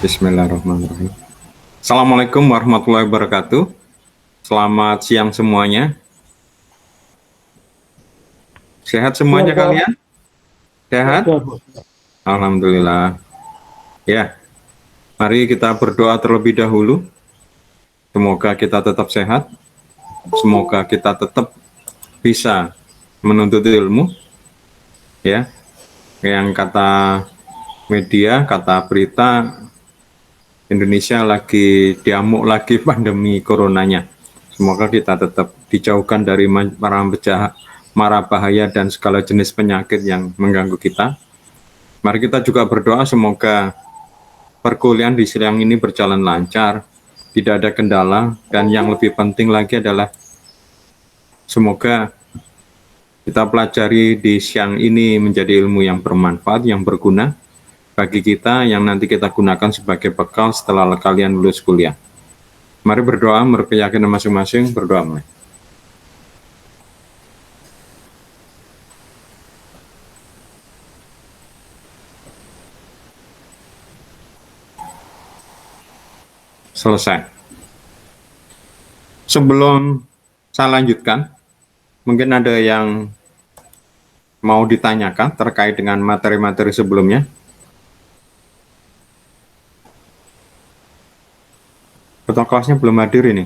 Bismillahirrahmanirrahim. Assalamualaikum warahmatullahi wabarakatuh. Selamat siang semuanya. Sehat semuanya Siap, Pak. kalian? Sehat? Siap. Alhamdulillah. Ya, mari kita berdoa terlebih dahulu. Semoga kita tetap sehat. Semoga kita tetap bisa menuntut ilmu. Ya, yang kata media, kata berita, Indonesia lagi diamuk lagi pandemi coronanya. Semoga kita tetap dijauhkan dari mara bahaya dan segala jenis penyakit yang mengganggu kita. Mari kita juga berdoa semoga perkuliahan di siang ini berjalan lancar, tidak ada kendala, dan yang lebih penting lagi adalah semoga kita pelajari di siang ini menjadi ilmu yang bermanfaat, yang berguna bagi kita, yang nanti kita gunakan sebagai bekal setelah kalian lulus kuliah. Mari berdoa, menurut keyakinan masing-masing, berdoa mulai. Selesai. Sebelum saya lanjutkan, mungkin ada yang mau ditanyakan terkait dengan materi-materi sebelumnya. Ketua kelasnya belum hadir ini.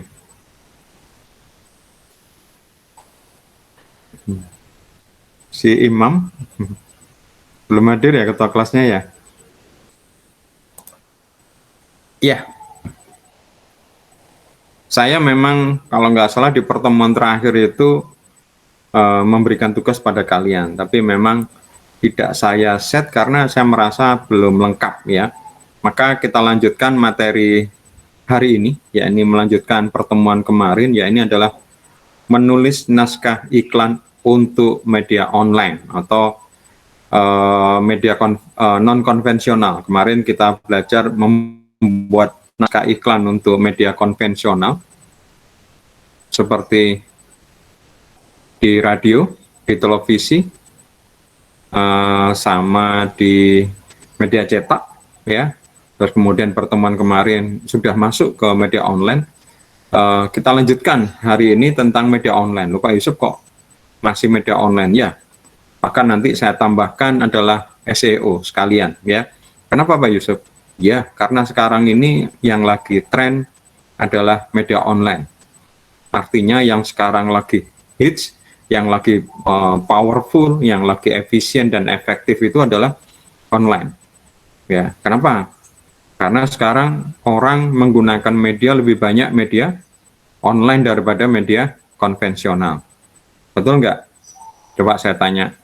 Si Imam belum hadir ya ketua kelasnya ya? Iya. Saya memang kalau nggak salah di pertemuan terakhir itu memberikan tugas pada kalian, tapi memang tidak saya set karena saya merasa belum lengkap ya. Maka kita lanjutkan materi hari ini, yakni melanjutkan pertemuan kemarin, ya ini adalah menulis naskah iklan untuk media online atau media non konvensional. Kemarin kita belajar membuat naskah iklan untuk media konvensional seperti di radio, di televisi, sama di media cetak, ya. Terus kemudian pertemuan kemarin sudah masuk ke media online. Kita lanjutkan hari ini tentang media online. Lupa Yusuf kok masih media online ya. Bahkan nanti saya tambahkan adalah SEO sekalian ya. Kenapa Pak Yusuf? Ya, karena sekarang ini yang lagi tren adalah media online. Artinya yang sekarang lagi hits, yang lagi powerful, yang lagi efisien dan efektif itu adalah online. Ya, kenapa? Karena sekarang orang menggunakan media lebih banyak media online daripada media konvensional. Betul nggak? Coba saya tanya.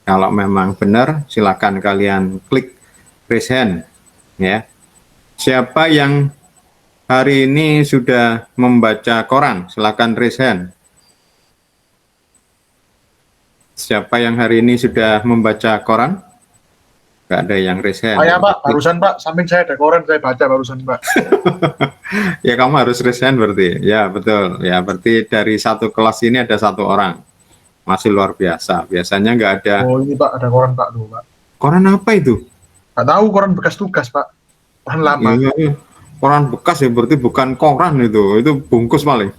Kalau memang benar, silakan kalian klik raise hand. Ya. Siapa yang hari ini sudah membaca koran? Silakan raise hand. Siapa yang hari ini sudah membaca koran? Nggak ada yang raise hand. Saya, Pak, barusan, Pak. Samping saya ada koran, saya baca barusan, Pak. Ya, kamu harus raise hand berarti. Ya, betul. Ya, berarti dari satu kelas ini ada satu orang. Masih luar biasa. Biasanya nggak ada. Oh, ini, Pak, ada koran, Pak. Dulu, Pak. Koran apa itu? Nggak tahu, koran bekas tugas, Pak. Koran lama. Ya, koran bekas ya, berarti bukan koran itu bungkus paling.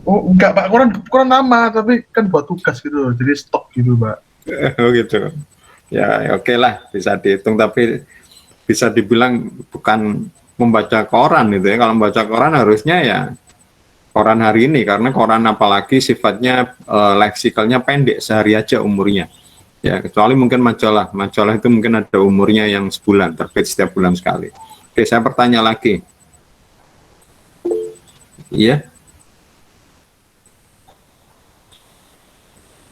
Oh, enggak, Pak. Koran lama, tapi kan buat tugas gitu. Jadi stok gitu, Pak. Oh gitu. Ya, oke lah, bisa dihitung, tapi bisa dibilang bukan membaca koran itu ya. Kalau membaca koran harusnya ya koran hari ini, karena koran apalagi sifatnya leksikalnya pendek, sehari aja umurnya. Ya, kecuali mungkin majalah. Majalah itu mungkin ada umurnya yang sebulan, terbit setiap bulan sekali. Oke, saya bertanya lagi. Iya.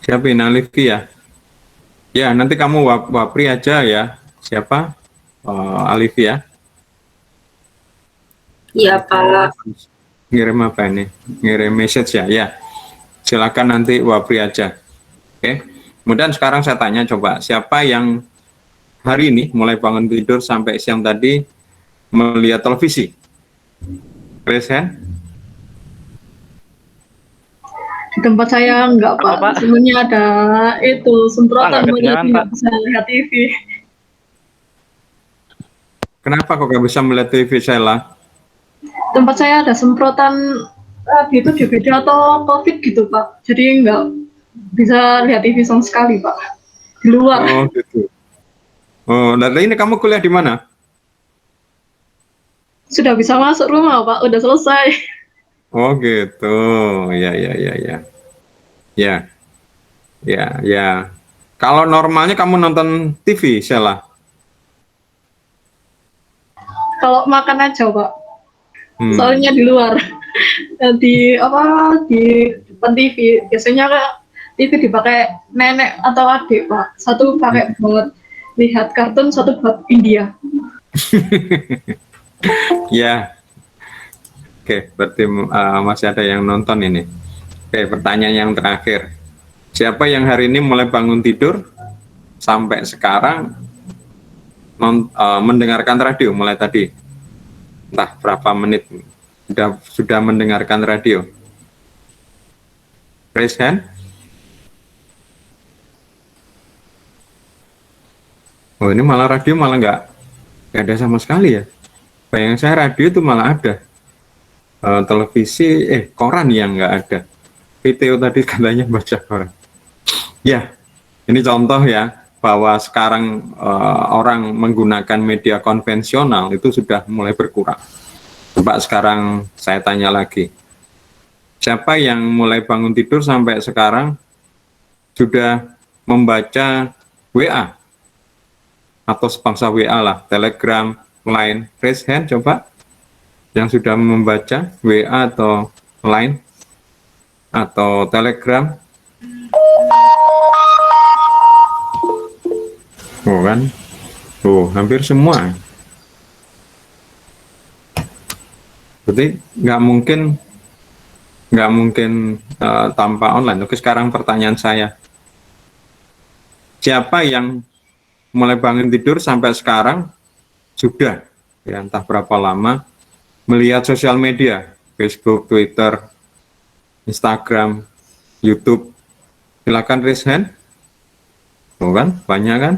Siapa ini? Alifi ya? Ya, nanti kamu wapri aja ya. Siapa? Alifi ya? Iya, Pak. Ngirim apa ini? Ngirim message ya? Ya. Silakan nanti wapri aja. Oke. Kemudian sekarang saya tanya coba, siapa yang hari ini mulai bangun tidur sampai siang tadi melihat televisi? Raise hand. Di tempat saya enggak, Pak. Sebenarnya ada itu semprotan nggak jadi kedengeran, nggak Pak. bisa lihat TV. Kenapa kok nggak bisa melihat TV, Sheila? Tempat saya ada semprotan gitu DBD atau COVID gitu Pak. Jadi nggak bisa lihat TV sama sekali Pak. Di luar. Oh gitu. Oh, dan ini kamu kuliah di mana? Sudah bisa masuk rumah Pak, udah selesai. Oh gitu. Ya ya ya ya. Ya ya ya. Kalau normalnya kamu nonton TV, Sheila? Kalau makan aja Pak, Hmm. soalnya di luar. Di apa di depan TV biasanya TV dipakai nenek atau adik Pak. Satu pakai buat lihat kartun, satu buat India. Ya, oke. Berarti masih ada yang nonton ini. Oke, pertanyaan yang terakhir. Siapa yang hari ini mulai bangun tidur sampai sekarang mendengarkan radio mulai tadi? Entah berapa menit sudah mendengarkan radio? Raise hand. Oh, ini malah radio malah nggak ada sama sekali ya. Bayangan saya radio itu malah ada. Televisi, koran yang nggak ada. VTO tadi katanya baca koran. Ya, ini contoh ya bahwa sekarang orang menggunakan media konvensional itu sudah mulai berkurang. Coba sekarang saya tanya lagi, siapa yang mulai bangun tidur sampai sekarang sudah membaca WA atau sebangsa WA lah, Telegram, Line? Raise hand coba yang sudah membaca WA atau Line atau Telegram. Oh kan, hampir semua. Berarti nggak mungkin tanpa online. Oke, sekarang pertanyaan saya, siapa yang mulai bangun tidur sampai sekarang sudah ya entah berapa lama melihat sosial media, Facebook, Twitter, Instagram, YouTube? Silakan raise hand. Oh kan, banyak kan?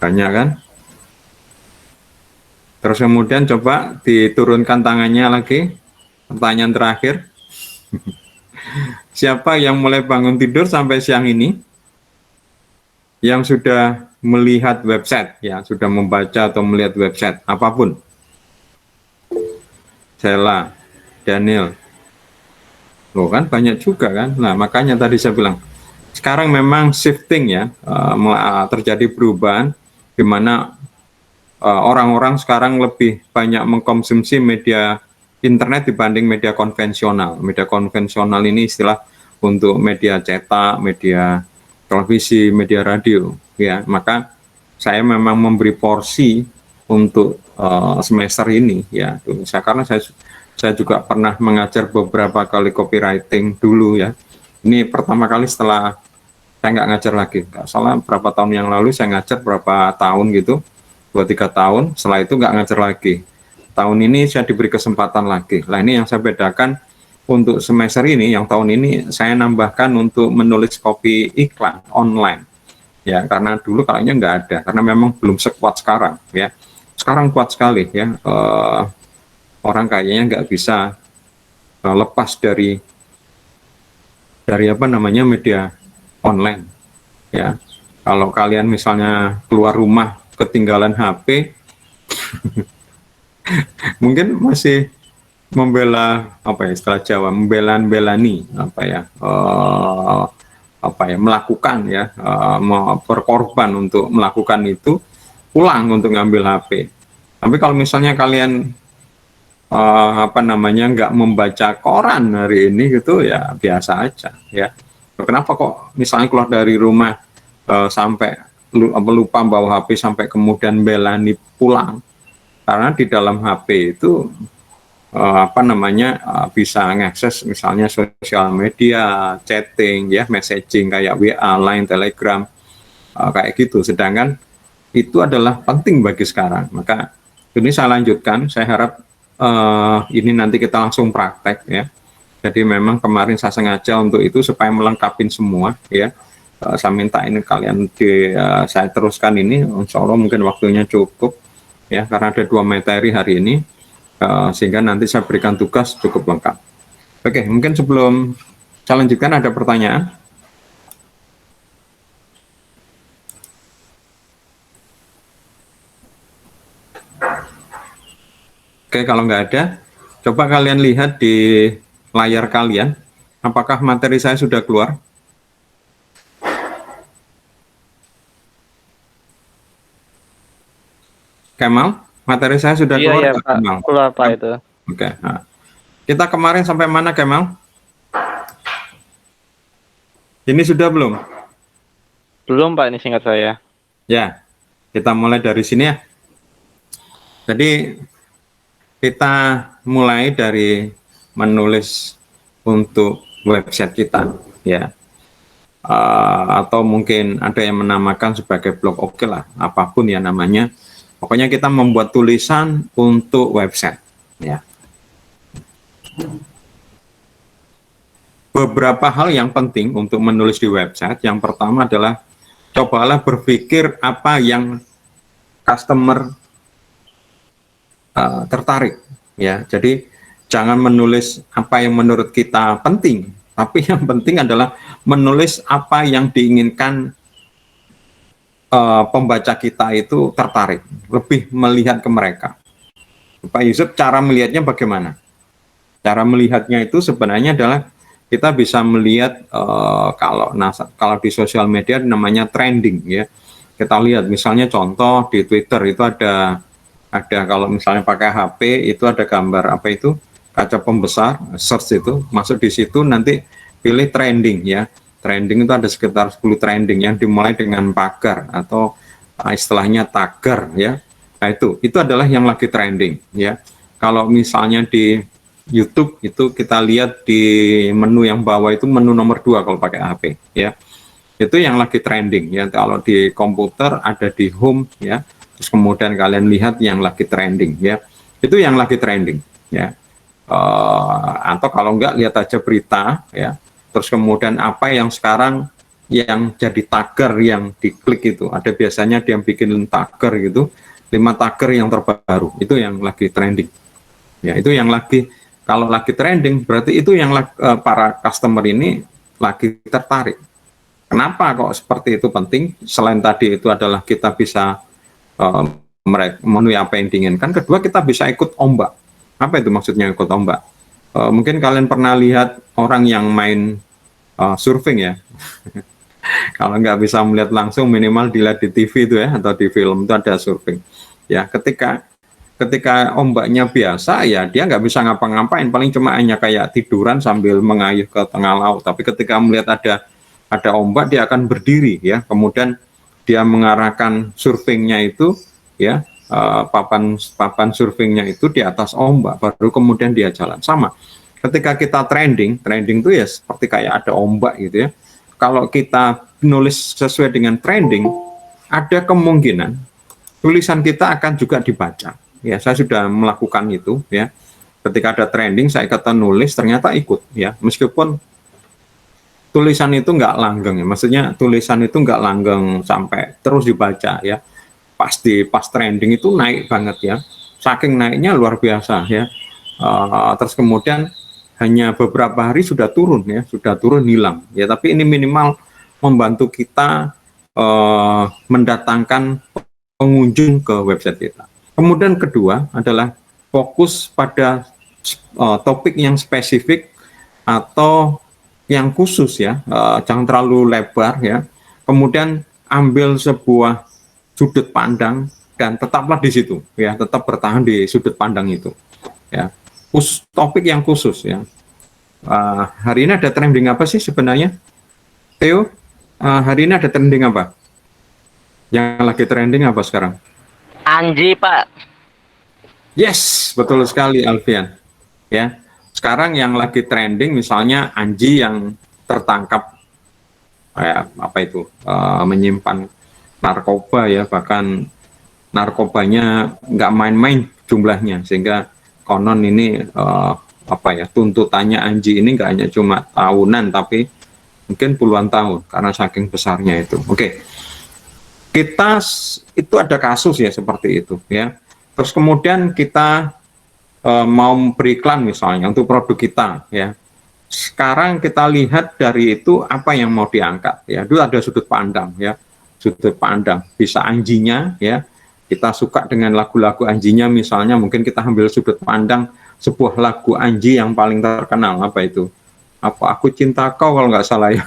Banyak kan? Terus kemudian coba diturunkan tangannya lagi. Pertanyaan terakhir. Siapa yang mulai bangun tidur sampai siang ini yang sudah melihat website, ya, sudah membaca atau melihat website apapun? Sheila, Daniel. Loh kan banyak juga kan? Nah, makanya tadi saya bilang sekarang memang shifting ya, terjadi perubahan di mana orang-orang sekarang lebih banyak mengkonsumsi media internet dibanding media konvensional. Media konvensional ini istilah untuk media cetak, media televisi, media radio. Ya, maka saya memang memberi porsi untuk semester ini. Ya, karena saya juga pernah mengajar beberapa kali copywriting dulu ya. Ini pertama kali setelah saya nggak ngajar lagi. Nggak salah berapa tahun yang lalu saya ngajar berapa tahun gitu. 2-3 tahun, setelah itu nggak ngajar lagi. Tahun ini saya diberi kesempatan lagi. Nah, ini yang saya bedakan untuk semester ini, yang tahun ini saya nambahkan untuk menulis copy iklan online. Ya, karena dulu kayaknya nggak ada, karena memang belum sekuat sekarang. Ya, sekarang kuat sekali ya. Orang kayaknya nggak bisa lepas dari apa namanya media online. Ya, kalau kalian misalnya keluar rumah ketinggalan HP, mungkin masih membela apa ya istilah Jawa, membelani melakukan ya, berkorban untuk melakukan itu, pulang untuk ngambil HP. Tapi kalau misalnya kalian nggak membaca koran hari ini gitu ya biasa aja ya. Kenapa kok misalnya keluar dari rumah sampai lupa bawa HP sampai kemudian belani pulang? Karena di dalam HP itu bisa mengakses misalnya sosial media, chatting ya, messaging kayak WA, Line, Telegram, kayak gitu. Sedangkan itu adalah penting bagi sekarang. Maka ini saya lanjutkan, saya harap ini nanti kita langsung praktek ya. Jadi memang kemarin saya sengaja untuk itu supaya melengkapi semua ya. Saya minta ini kalian saya teruskan ini, insya Allah mungkin waktunya cukup. ya, karena ada 2 materi hari ini, sehingga nanti saya berikan tugas cukup lengkap. Oke, mungkin sebelum saya lanjutkan ada pertanyaan. Oke, kalau nggak ada, coba kalian lihat di layar kalian, apakah materi saya sudah keluar? Kemal, materi saya sudah Iya, keluar? iya, Pak Pak. Kemal? Keluar, Pak, itu. Oke, nah. Kita kemarin sampai mana, Kemal? Ini sudah belum? Belum, Pak, ini singkat saya. Ya, kita mulai dari sini ya. Jadi kita mulai dari menulis untuk website kita, ya. Atau mungkin ada yang menamakan sebagai blog, oke lah, apapun ya namanya. Pokoknya kita membuat tulisan untuk website, ya. Beberapa hal yang penting untuk menulis di website. Yang pertama adalah cobalah berpikir apa yang customer tertarik, ya. Jadi jangan menulis apa yang menurut kita penting, tapi yang penting adalah menulis apa yang diinginkan pembaca kita itu tertarik, lebih melihat ke mereka. Pak Yusuf, cara melihatnya bagaimana? Cara melihatnya itu sebenarnya adalah kita bisa melihat kalau di sosial media namanya trending, ya. Kita lihat misalnya contoh di Twitter itu ada kalau misalnya pakai HP itu ada gambar apa itu, kaca pembesar, search itu, masuk di situ nanti pilih trending, ya. Trending itu ada sekitar 10 trending yang dimulai dengan pagar atau istilahnya tagar, ya. Nah itu adalah yang lagi trending, ya. Kalau misalnya di YouTube itu kita lihat di menu yang bawah itu menu nomor 2 kalau pakai HP, ya. Itu yang lagi trending, ya. Kalau di komputer ada di home, ya. Terus kemudian kalian lihat yang lagi trending, ya. Itu yang lagi trending, ya. Atau kalau enggak lihat aja berita, ya. Terus kemudian apa yang sekarang yang jadi tagar yang diklik itu, ada biasanya dia bikin tagar gitu, 5 tagar yang terbaru, itu yang lagi trending, ya. Itu yang lagi, kalau lagi trending berarti itu yang para customer ini lagi tertarik. Kenapa kok seperti itu penting? Selain tadi itu adalah kita bisa memenuhi apa yang diinginkan. Kedua, kita bisa ikut ombak. Apa itu maksudnya ikut ombak? Mungkin kalian pernah lihat orang yang main surfing, ya. Kalau nggak bisa melihat langsung, minimal dilihat di TV itu, ya, atau di film itu ada surfing. Ya, ketika ombaknya biasa, ya dia nggak bisa ngapa-ngapain, paling cuma hanya kayak tiduran sambil mengayuh ke tengah laut. Tapi ketika melihat ada ombak, dia akan berdiri, ya. Kemudian dia mengarahkan surfingnya itu, ya, papan surfingnya itu di atas ombak, baru kemudian dia jalan. Sama ketika kita trending itu ya seperti kayak ada ombak gitu, ya. Kalau kita nulis sesuai dengan trending, ada kemungkinan tulisan kita akan juga dibaca, ya. Saya sudah melakukan itu, ya. Ketika ada trending saya kata nulis, ternyata ikut, ya, meskipun tulisan itu nggak langgeng, ya. Maksudnya tulisan itu nggak langgeng sampai terus dibaca, ya. Pas trending itu naik banget, ya. Saking naiknya luar biasa, ya. Terus kemudian hanya beberapa hari sudah turun, ya, sudah turun hilang, ya. Tapi ini minimal membantu kita mendatangkan pengunjung ke website kita. Kemudian kedua adalah fokus pada topik yang spesifik atau yang khusus, ya. Jangan terlalu lebar, ya. Kemudian ambil sebuah sudut pandang dan tetaplah di situ, ya. Tetap bertahan di sudut pandang itu, ya. Topik yang khusus, ya. Hari ini ada trending apa sih sebenarnya, Theo? Hari ini ada trending apa? Yang lagi trending apa sekarang? Anji, Pak. Yes, betul sekali Alfian, ya. Sekarang yang lagi trending misalnya Anji yang tertangkap apa itu, menyimpan narkoba, ya, bahkan narkobanya nggak main-main jumlahnya, sehingga konon ini tuntutannya Anji ini nggak hanya cuma tahunan tapi mungkin puluhan tahun karena saking besarnya itu. Oke. Kita itu ada kasus, ya, seperti itu, ya. Terus kemudian kita mau beriklan misalnya untuk produk kita, ya. Sekarang kita lihat dari itu apa yang mau diangkat, ya. Dulu ada sudut pandang, ya. Sudut pandang bisa Anjinya, ya. Kita suka dengan lagu-lagu Anjinya misalnya, mungkin kita ambil sudut pandang sebuah lagu Anji yang paling terkenal, apa itu? Apa Aku Cinta Kau kalau nggak salah ya.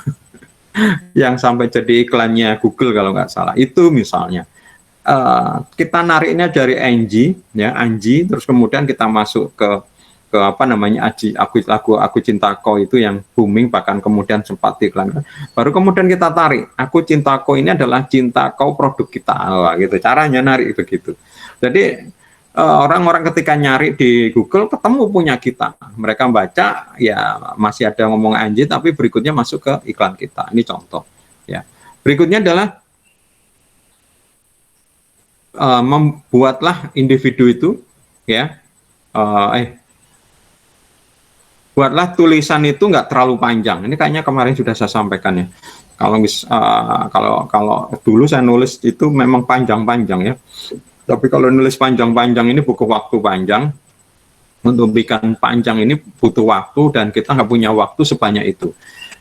Yang sampai jadi iklannya Google kalau nggak salah. Itu misalnya. Kita nariknya dari Anji, ya Anji, terus kemudian kita masuk ke apa namanya lagu Aku Cinta Kau itu yang booming, bahkan kemudian sempat diiklankan. Baru kemudian kita tarik Aku Cinta Kau ini adalah cinta kau produk kita, gitu. Caranya narik begitu. Jadi orang-orang ketika nyari di Google ketemu punya kita, mereka baca ya masih ada ngomong Anji, tapi berikutnya masuk ke iklan kita. Ini contoh, ya. Berikutnya adalah membuatlah individu itu, ya, buatlah tulisan itu nggak terlalu panjang. Ini kayaknya kemarin sudah saya sampaikan, ya. Kalau dulu saya nulis itu memang panjang-panjang, ya. Tapi kalau nulis panjang-panjang ini butuh waktu panjang. Untuk bikin panjang ini butuh waktu dan kita nggak punya waktu sebanyak itu.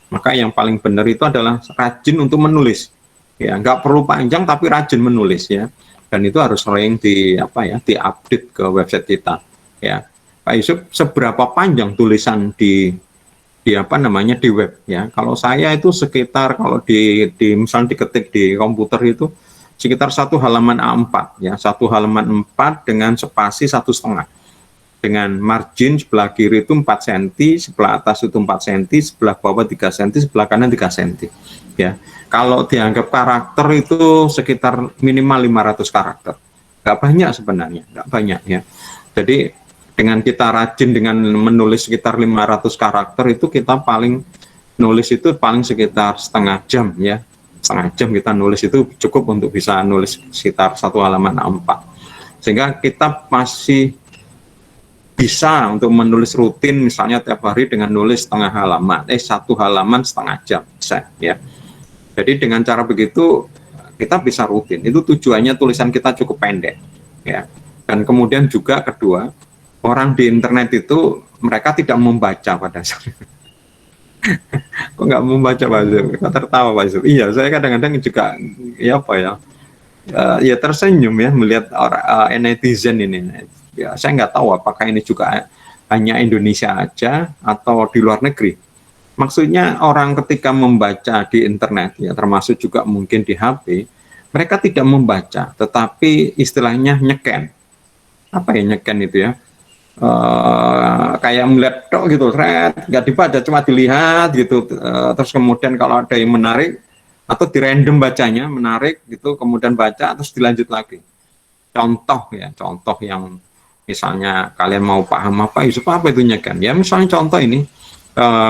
Maka yang paling benar itu adalah rajin untuk menulis. Ya, nggak perlu panjang tapi rajin menulis, ya. Dan itu harus sering diupdate ke website kita, ya. Pak Yusuf, seberapa panjang tulisan di web, ya? Kalau saya itu sekitar, kalau misalnya diketik di komputer itu sekitar 1 halaman A4, ya, 1 halaman 4 dengan spasi 1,5, dengan margin sebelah kiri itu 4 cm, sebelah atas itu 4 cm, sebelah bawah 3 cm, sebelah kanan 3 cm, ya. Kalau dianggap karakter itu sekitar minimal 500 karakter. Nggak banyak sebenarnya, nggak banyak, ya. Jadi dengan kita rajin dengan menulis sekitar 500 karakter itu kita nulis itu paling sekitar setengah jam, ya. Setengah jam kita nulis itu cukup untuk bisa nulis sekitar 1 halaman A4. Sehingga kita masih bisa untuk menulis rutin misalnya tiap hari dengan nulis 1 halaman setengah jam, bisa, ya. Jadi dengan cara begitu kita bisa rutin. Itu tujuannya tulisan kita cukup pendek, ya. Dan kemudian juga kedua, orang di internet itu mereka tidak membaca pada saat kok nggak membaca, Pak Yusuf? Kok tertawa, Pak Yusuf? Iya, saya kadang-kadang juga ya tersenyum, ya, melihat orang netizen ini. Ya, saya nggak tahu apakah ini juga hanya Indonesia aja atau di luar negeri. Maksudnya orang ketika membaca di internet, ya, termasuk juga mungkin di HP, mereka tidak membaca, tetapi istilahnya nyeken. Apa ya nyeken itu, ya? Kayak melihat tok gitu, nggak dibaca, cuma dilihat gitu. Terus kemudian kalau ada yang menarik atau di random bacanya menarik gitu, kemudian baca terus dilanjut lagi. Contoh, ya, contoh yang misalnya kalian mau paham apa itu nyeken, ya. Misalnya contoh ini,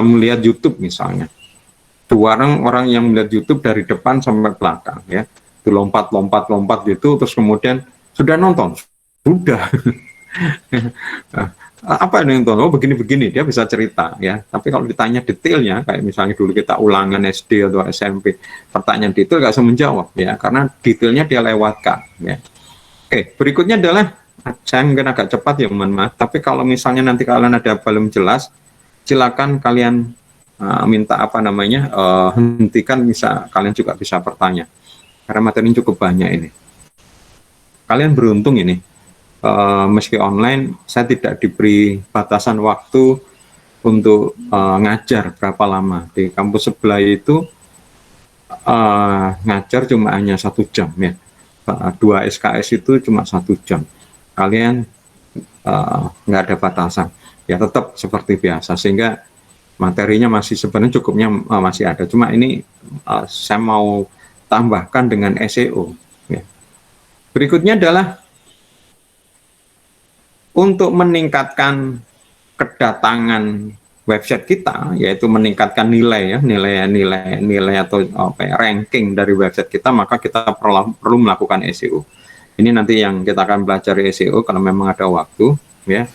melihat YouTube misalnya, orang yang melihat YouTube dari depan sampai belakang, ya, itu lompat gitu, terus kemudian sudah nonton, sudah. Apa yang nonton? Oh, begini dia bisa cerita, ya. Tapi kalau ditanya detailnya, kayak misalnya dulu kita ulangan SD atau SMP, pertanyaan detail nggak bisa menjawab, ya, karena detailnya dia lewatkan, ya. Oke, berikutnya adalah, saya mungkin agak cepat, ya, mohon maaf, tapi kalau misalnya nanti kalian ada belum jelas, silakan kalian minta hentikan, kalian juga bisa bertanya, karena materi ini cukup banyak ini. Kalian beruntung ini, meski online, saya tidak diberi batasan waktu untuk ngajar berapa lama. Di kampus sebelah itu ngajar cuma hanya 1 jam, ya. 2 SKS itu cuma 1 jam. Kalian nggak ada batasan, ya, tetap seperti biasa, sehingga materinya masih sebenarnya cukupnya masih ada. Cuma ini saya mau tambahkan dengan SEO, ya. Berikutnya adalah untuk meningkatkan kedatangan website kita, yaitu meningkatkan nilai, ya, nilai atau ranking dari website kita, maka kita perlu melakukan SEO. Ini nanti yang kita akan belajar SEO kalau memang ada waktu, ya,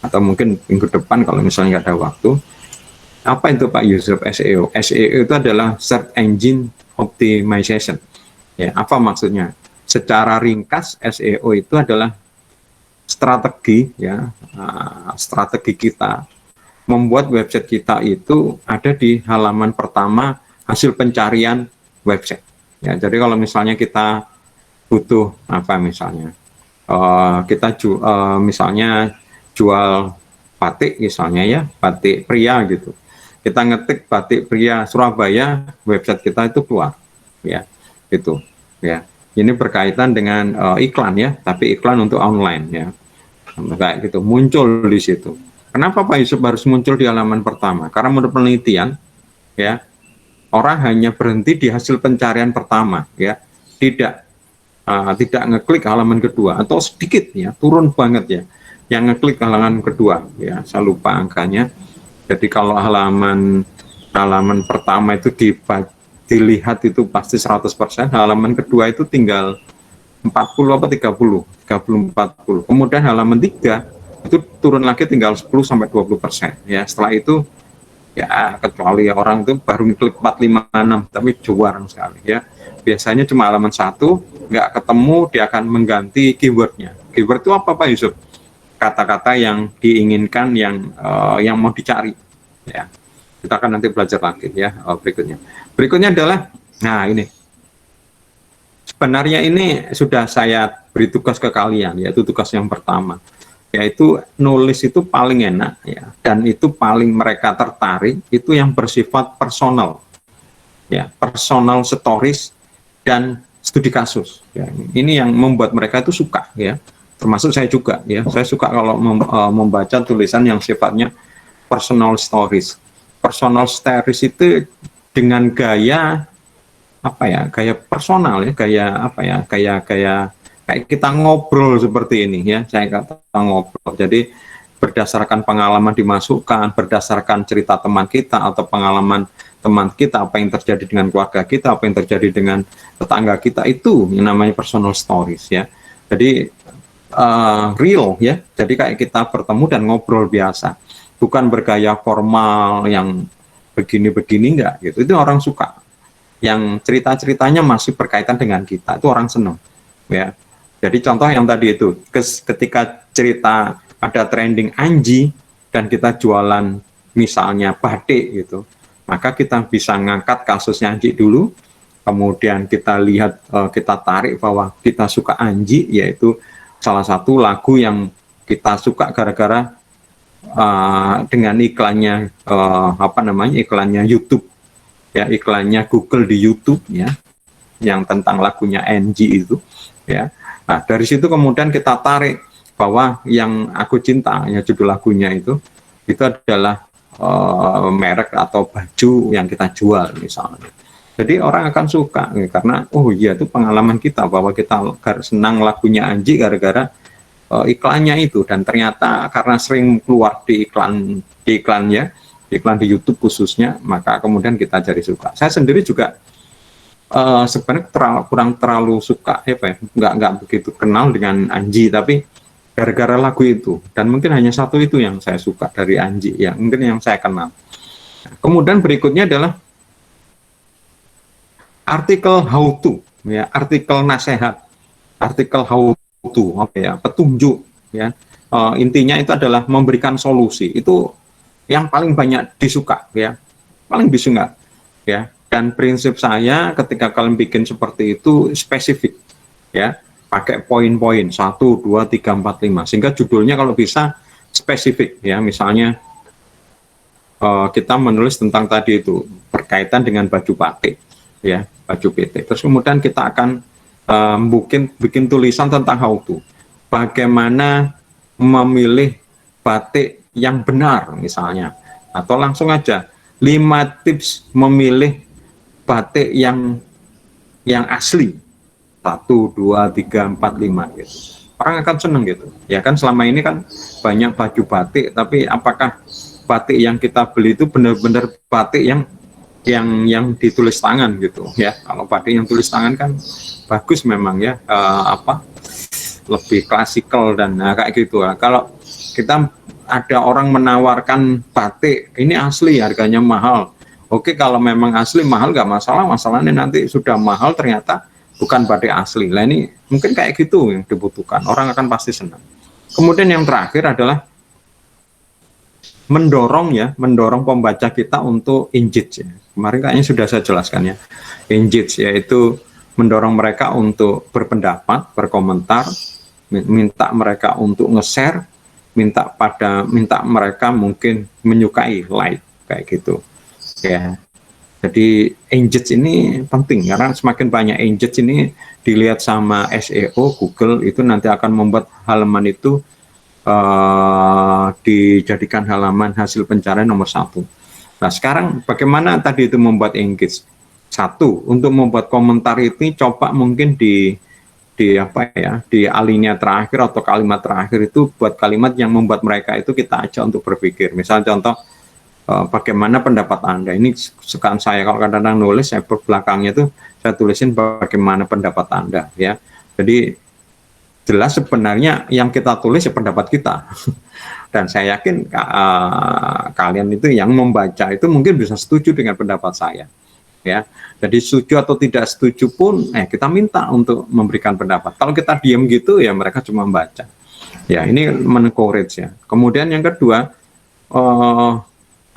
atau mungkin minggu depan kalau misalnya nggak ada waktu. Apa itu, Pak Yusuf, SEO? SEO itu adalah Search Engine Optimization. Ya, apa maksudnya? Secara ringkas, SEO itu adalah strategi ya, strategi kita membuat website kita itu ada di halaman pertama hasil pencarian website. Ya, jadi kalau misalnya kita butuh apa misalnya, misalnya jual batik misalnya ya, batik pria gitu. Kita ngetik batik pria Surabaya, website kita itu keluar, ya, itu, ya. Ini berkaitan dengan iklan ya, tapi iklan untuk online ya, kayak gitu muncul di situ. Kenapa Pak Yusuf harus muncul di halaman pertama? Karena menurut penelitian, ya, orang hanya berhenti di hasil pencarian pertama, ya, tidak ngeklik halaman kedua atau sedikit ya, turun banget ya, yang ngeklik halaman kedua, ya, saya lupa angkanya. Jadi kalau halaman pertama itu dilihat itu pasti 100%, halaman kedua itu tinggal 40 apa 30, 40. Kemudian halaman 3 itu turun lagi tinggal 10-20%. Ya, setelah itu ya kecuali orang itu baru ngeklik 4, 5, 6, tapi jarang sekali ya. Biasanya cuma halaman 1 nggak ketemu, dia akan mengganti keywordnya. Keyword itu apa Pak Yusuf? Kata-kata yang diinginkan, yang mau dicari ya. Kita akan nanti belajar lagi ya berikutnya adalah, nah ini sebenarnya ini sudah saya beri tugas ke kalian, yaitu tugas yang pertama, yaitu nulis itu paling enak ya, dan itu paling mereka tertarik itu yang bersifat personal ya, personal stories dan studi kasus ya. Ini yang membuat mereka itu suka ya, termasuk saya juga ya. Saya suka kalau membaca tulisan yang sifatnya personal stories. Personal stories itu dengan gaya apa ya, gaya personal ya, gaya apa ya, kayak kita ngobrol seperti ini ya, saya kata ngobrol. Jadi berdasarkan pengalaman dimasukkan, berdasarkan cerita teman kita atau pengalaman teman kita, apa yang terjadi dengan keluarga kita, apa yang terjadi dengan tetangga kita, itu yang namanya personal stories ya. Jadi real ya, jadi kayak kita bertemu dan ngobrol biasa, bukan bergaya formal yang begini-begini enggak gitu. Itu orang suka. Yang cerita-ceritanya masih berkaitan dengan kita, itu orang senang ya. Jadi contoh yang tadi itu, ketika cerita ada trending Anji dan kita jualan misalnya batik gitu, maka kita bisa ngangkat kasusnya Anji dulu, kemudian kita lihat, kita tarik bahwa kita suka Anji, yaitu salah satu lagu yang kita suka gara-gara dengan iklannya, iklannya YouTube ya, iklannya Google di YouTube ya, yang tentang lagunya Angie itu ya. Nah, dari situ kemudian kita tarik bahwa yang aku cinta ya, judul lagunya itu adalah merek atau baju yang kita jual misalnya. Jadi orang akan suka ya, karena oh iya, itu pengalaman kita bahwa kita senang lagunya Angie gara-gara iklannya itu, dan ternyata karena sering keluar di iklan di YouTube khususnya, maka kemudian kita jadi suka. Saya sendiri juga sebenarnya kurang terlalu suka nggak begitu kenal dengan Anji, tapi gara-gara lagu itu, dan mungkin hanya satu itu yang saya suka dari Anji ya, mungkin yang saya kenal. Kemudian berikutnya adalah artikel how to ya, artikel nasihat, artikel how to petunjuk ya. Intinya itu adalah memberikan solusi, itu yang paling banyak disuka ya, paling disuka ya. Dan prinsip saya ketika kalian bikin seperti itu spesifik ya, pakai poin-poin 1, 2, 3, 4, 5, sehingga judulnya kalau bisa spesifik ya. Misalnya kita menulis tentang tadi itu berkaitan dengan baju batik ya, baju PT, terus kemudian kita akan bikin tulisan tentang how to, bagaimana memilih batik yang benar misalnya, atau langsung aja 5 tips memilih batik yang asli, 1, 2, 3, 4, 5 gitu. Orang akan seneng gitu ya kan. Selama ini kan banyak baju batik, tapi apakah batik yang kita beli itu benar-benar batik yang ditulis tangan gitu ya. Kalau batik yang tulis tangan kan bagus memang ya, lebih klasikal dan kayak gitu. Kalau kita ada orang menawarkan batik ini asli harganya mahal, oke, kalau memang asli mahal nggak masalah, masalahnya nanti sudah mahal ternyata bukan batik asli. Nah ini mungkin kayak gitu yang dibutuhkan, orang akan pasti senang. Kemudian yang terakhir adalah mendorong pembaca kita untuk engage ya. Kemarin kayaknya sudah saya jelaskan ya. Engage yaitu mendorong mereka untuk berpendapat, berkomentar, minta mereka untuk nge-share, minta mereka mungkin menyukai, like kayak gitu. Ya. Jadi engage ini penting karena semakin banyak engage ini dilihat sama SEO Google itu nanti akan membuat halaman itu dijadikan halaman hasil pencarian nomor 1. Nah sekarang bagaimana tadi itu membuat engage? Satu, untuk membuat komentar ini coba mungkin di alinea terakhir atau kalimat terakhir itu buat kalimat yang membuat mereka itu kita ajak untuk berpikir. Misal contoh, bagaimana pendapat Anda? Ini sekarang saya kalau kadang-kadang nulis, saya belakangnya itu saya tulisin bagaimana pendapat Anda ya. Jadi jelas sebenarnya yang kita tulis ya pendapat kita. Dan saya yakin kalian itu yang membaca itu mungkin bisa setuju dengan pendapat saya. Ya, jadi setuju atau tidak setuju pun kita minta untuk memberikan pendapat. Kalau kita diam gitu ya mereka cuma membaca. Ya, ini men-encourage ya. Kemudian yang kedua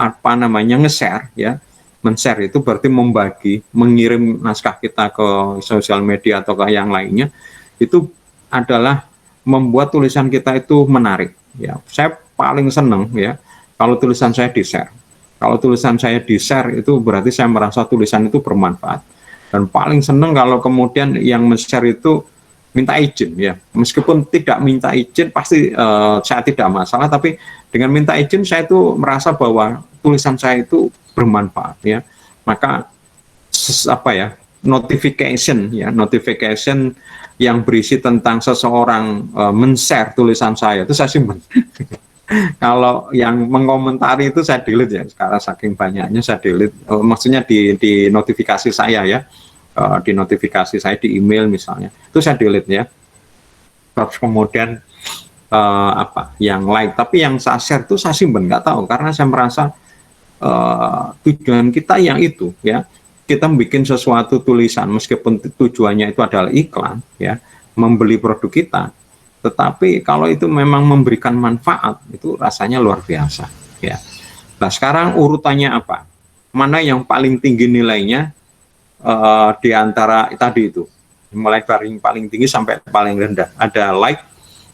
nge-share ya. Men-share itu berarti membagi, mengirim naskah kita ke sosial media atau ke yang lainnya. Itu adalah membuat tulisan kita itu menarik ya. Saya paling senang ya kalau tulisan saya di-share. Kalau tulisan saya di-share itu berarti saya merasa tulisan itu bermanfaat. Dan paling senang kalau kemudian yang men-share itu minta izin ya. Meskipun tidak minta izin pasti saya tidak masalah, tapi dengan minta izin saya itu merasa bahwa tulisan saya itu bermanfaat ya. Maka notification yang berisi tentang seseorang men-share tulisan saya itu saya simpan. Kalau yang mengomentari itu saya delete ya, sekarang saking banyaknya saya delete. Maksudnya di notifikasi saya ya, di notifikasi saya di email misalnya, itu saya delete ya. Terus kemudian yang like, tapi yang saya share itu saya simpan, nggak tahu karena saya merasa tujuan kita yang itu ya. Kita bikin sesuatu tulisan meskipun tujuannya itu adalah iklan ya, membeli produk kita, tetapi kalau itu memang memberikan manfaat itu rasanya luar biasa ya. Nah sekarang urutannya apa, mana yang paling tinggi nilainya di antara tadi itu, mulai dari paling tinggi sampai paling rendah? Ada like,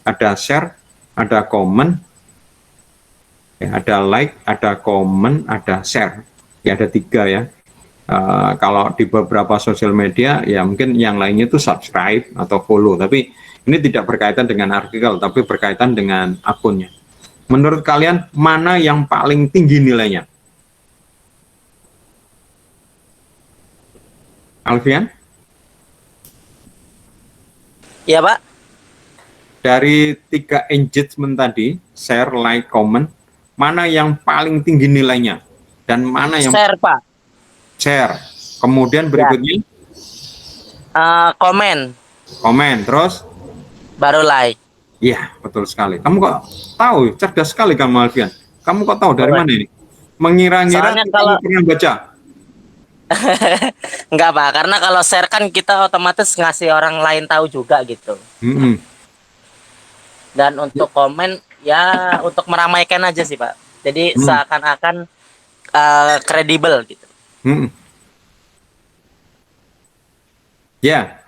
ada share, ada komen ya, ada like, ada komen, ada share ya, ada 3 ya. Kalau di beberapa sosial media ya mungkin yang lainnya itu subscribe atau follow, tapi ini tidak berkaitan dengan artikel tapi berkaitan dengan akunnya. Menurut kalian mana yang paling tinggi nilainya? Alfian? Iya Pak. Dari 3 engagement tadi, share, like, comment, mana yang paling tinggi nilainya? Dan mana yang Share Pak. Share. Kemudian berikutnya Komen, terus baru like. iya betul sekali. Kamu kok tahu? Cerdas sekali kamu Alfian. Kamu kok tahu dari mana ini? Mengira-ngira Soalnya kamu pernah baca. Enggak Pak, karena kalau share kan kita otomatis ngasih orang lain tahu juga gitu. Dan untuk komen ya untuk meramaikan aja sih Pak. Jadi seakan-akan kredibel gitu. Ya,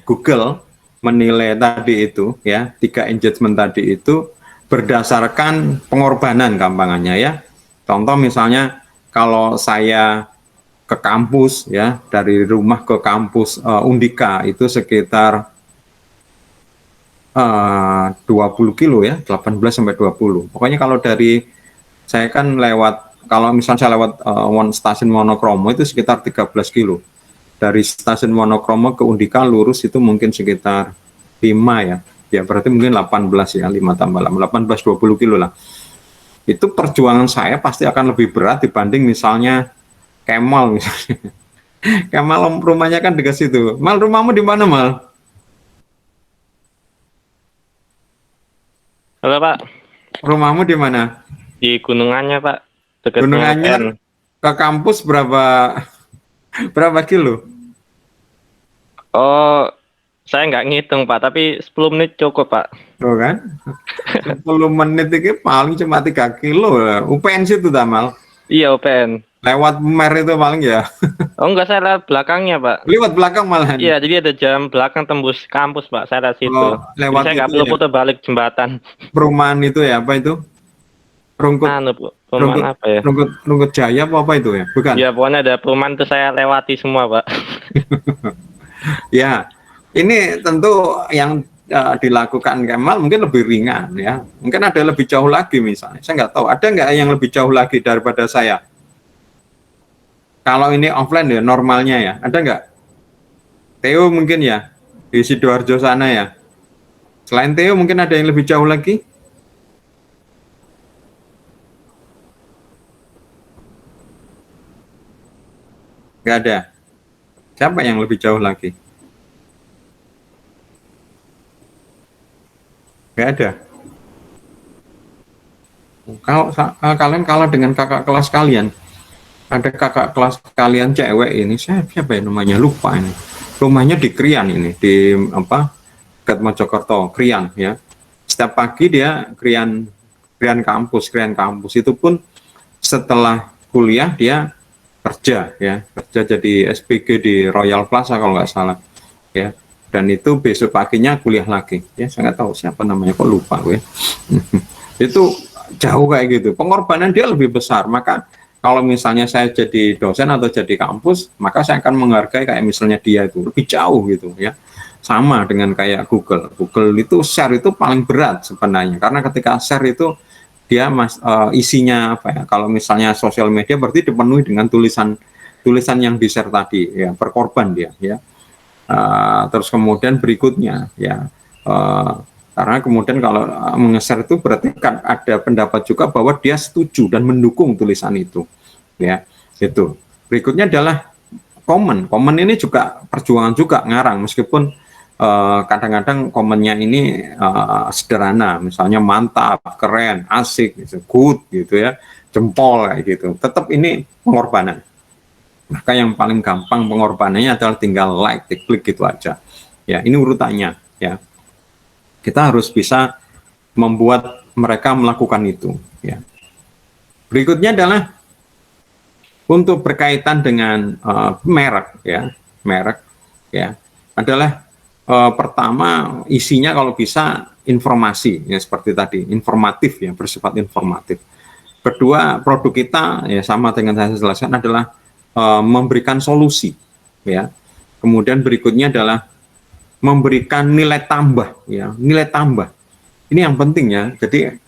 Google menilai tadi itu ya, 3 engagement tadi itu berdasarkan pengorbanan gampangannya ya. Contoh misalnya kalau saya ke kampus ya, dari rumah ke kampus Undika itu sekitar 20 kilo ya, 18 sampai 20. Pokoknya kalau dari saya kan kalau misalnya saya lewat stasiun Wonokromo itu sekitar 13 kilo. Dari stasiun Wonokromo ke Undika lurus itu mungkin sekitar 5 ya. Ya berarti mungkin 18 ya, 5 tambah 8, 18, 20 kilo lah. Itu perjuangan saya pasti akan lebih berat dibanding misalnya Kemal misalnya. Kemal rumahnya kan dekat situ. Mal, rumahmu di mana Mal? Halo Pak, Rumahmu di mana? di Gunungannya Pak, dekat Gunung N. Anyar ke kampus berapa kilo? Oh, Saya nggak ngitung Pak, tapi 10 menit cukup Pak. Tuh kan, 10 menit itu paling cuma 3 kilo. UPN situ Tamal. Iya UPN. Lewat mer itu paling ya. Oh enggak, saya lewat belakangnya Pak. Lewat belakang malahan. Iya, jadi ada jam belakang tembus kampus Pak, saya lewat situ. Oh, Jadi lewat saya nggak itu perlu ya. putar balik jembatan. Perumahan itu ya, apa itu? Rungkut, Anu Bu, perumahan apa ya? Rungkut Jaya apa itu ya? Bukan? Ya pokoknya ada perumahan itu saya lewati semua Pak. Ya, ini tentu yang dilakukan Kemal mungkin lebih ringan ya. Mungkin ada lebih jauh lagi misalnya. Saya nggak tahu. Ada nggak yang lebih jauh lagi daripada saya? Kalau ini offline ya normalnya ya. Ada nggak? Theo mungkin ya di Sidoarjo sana ya. Selain Theo mungkin ada yang lebih jauh lagi? Nggak ada. Siapa yang lebih jauh lagi? Nggak ada. Kalau kalian kalah dengan kakak kelas kalian, ada kakak kelas kalian cewek ini, siapa ya namanya, lupa ini. Rumahnya di Krian ini, di apa? Dekat Mojokerto, Krian ya. Setiap pagi dia Krian kampus itu pun setelah kuliah dia kerja ya, kerja jadi SPG di Royal Plaza kalau nggak salah ya. Dan itu besok paginya kuliah lagi ya. Saya nggak tahu siapa namanya, kok lupa gue. Itu jauh kayak gitu, pengorbanan dia lebih besar. Maka kalau misalnya saya jadi dosen atau jadi kampus, maka saya akan menghargai kayak misalnya dia itu lebih jauh gitu ya. Sama dengan kayak Google itu share itu paling berat sebenarnya, karena ketika share itu dia isinya apa ya, kalau misalnya sosial media berarti dipenuhi dengan tulisan yang di share tadi ya, berkorban dia ya. Terus kemudian berikutnya ya, karena kemudian kalau menge-share itu berarti kan ada pendapat juga bahwa dia setuju dan mendukung tulisan itu ya. Itu berikutnya adalah komen ini juga perjuangan juga ngarang, meskipun kadang-kadang komennya ini sederhana, misalnya mantap, keren, asik, gitu, good gitu ya, jempol kayak gitu, tetap ini pengorbanan. Maka yang paling gampang pengorbanannya adalah tinggal like, klik gitu aja ya. Ini urutannya ya. Kita harus bisa membuat mereka melakukan itu ya. Berikutnya adalah untuk berkaitan dengan merek ya, adalah pertama isinya kalau bisa informasi ya, seperti tadi, informatif ya, bersifat informatif. Kedua, produk kita ya sama dengan saya jelaskan adalah memberikan solusi ya. Kemudian berikutnya adalah memberikan nilai tambah ya, nilai tambah. Ini yang penting ya. Jadi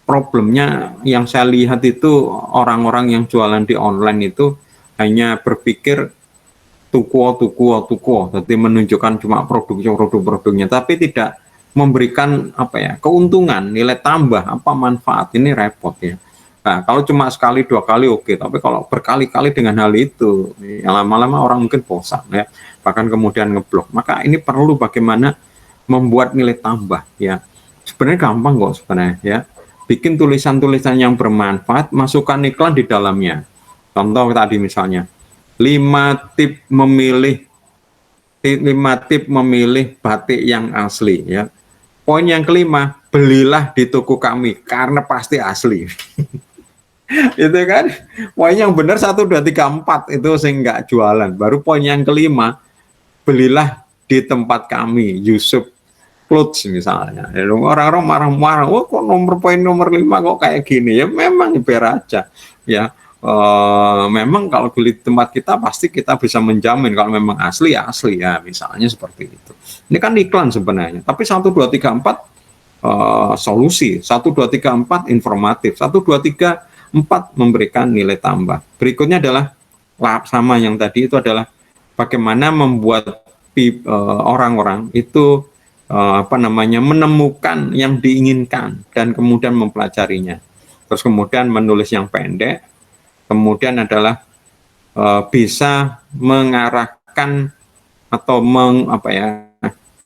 problemnya yang saya lihat itu orang-orang yang jualan di online itu hanya berpikir tuku, jadi menunjukkan cuma produknya, tapi tidak memberikan apa ya, keuntungan, nilai tambah, apa manfaat. Ini repot ya. Nah, kalau cuma sekali dua kali oke, tapi kalau berkali-kali dengan hal itu, ya lama-lama orang mungkin bosan ya, bahkan kemudian ngeblok. Maka ini perlu bagaimana membuat nilai tambah ya. Sebenarnya gampang kok sebenarnya ya. Bikin tulisan-tulisan yang bermanfaat, masukkan iklan di dalamnya. Contoh tadi misalnya, 5 tip memilih batik yang asli ya. Poin yang kelima, belilah di toko kami karena pasti asli. Itu kan poin yang benar 1, 2, 3, 4 itu saya nggak jualan. Baru poin yang kelima, belilah di tempat kami, Yusuf Clothes misalnya. Orang-orang marah-marah, oh kok poin nomor 5 kok kayak gini ya. Memang biar aja ya. Memang kalau beli di tempat kita pasti kita bisa menjamin kalau memang asli ya asli ya, misalnya seperti itu. Ini kan iklan sebenarnya, tapi 1, 2, 3, 4 solusi, 1, 2, 3, 4 informatif, 1, 2, 3, 4 memberikan nilai tambah. Berikutnya adalah sama yang tadi itu adalah bagaimana membuat orang-orang itu menemukan yang diinginkan dan kemudian mempelajarinya. Terus kemudian menulis yang pendek. Kemudian adalah bisa mengarahkan atau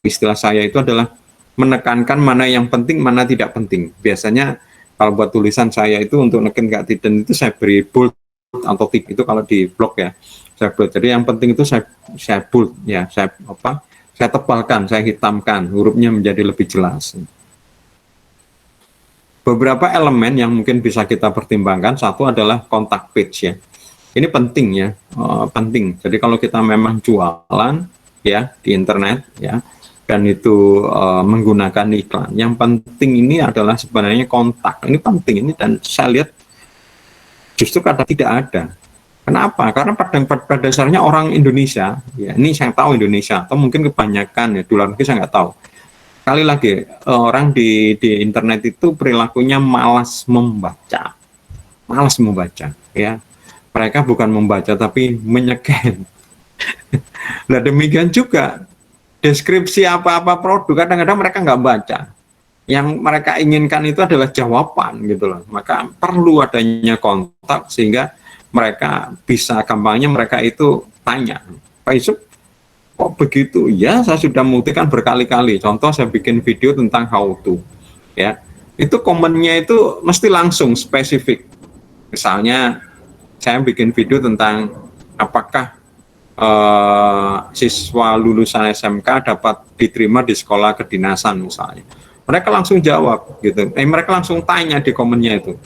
istilah saya itu adalah menekankan mana yang penting, mana tidak penting. Biasanya kalau buat tulisan saya itu untuk neken nggak tidak itu saya beri bold atau tik itu kalau di blog ya, saya bold. Jadi yang penting itu saya bold ya, saya saya tebalkan, saya hitamkan, hurufnya menjadi lebih jelas. Beberapa elemen yang mungkin bisa kita pertimbangkan, satu adalah kontak page ya. Ini penting ya, penting. Jadi kalau kita memang jualan ya di internet ya, dan itu menggunakan iklan, yang penting ini adalah sebenarnya kontak. Ini penting ini, dan saya lihat justru kata tidak ada. Kenapa? Karena pada dasarnya orang Indonesia, ya ini saya tahu Indonesia, atau mungkin kebanyakan ya di luar negeri saya nggak tahu. Sekali lagi, orang di internet itu perilakunya malas membaca, ya. Mereka bukan membaca tapi menyeken. Nah demikian juga deskripsi apa-apa produk kadang-kadang mereka nggak baca. Yang mereka inginkan itu adalah jawaban gitu loh. Maka perlu adanya kontak sehingga mereka bisa, gampangnya mereka itu tanya, Pak Yusuf, kok begitu? Ya, saya sudah membuktikan berkali-kali. Contoh, saya bikin video tentang how to, ya. Itu komennya itu mesti langsung spesifik. Misalnya, saya bikin video tentang apakah siswa lulusan SMK dapat diterima di sekolah kedinasan misalnya. Mereka langsung jawab, gitu. Mereka langsung tanya di komennya itu.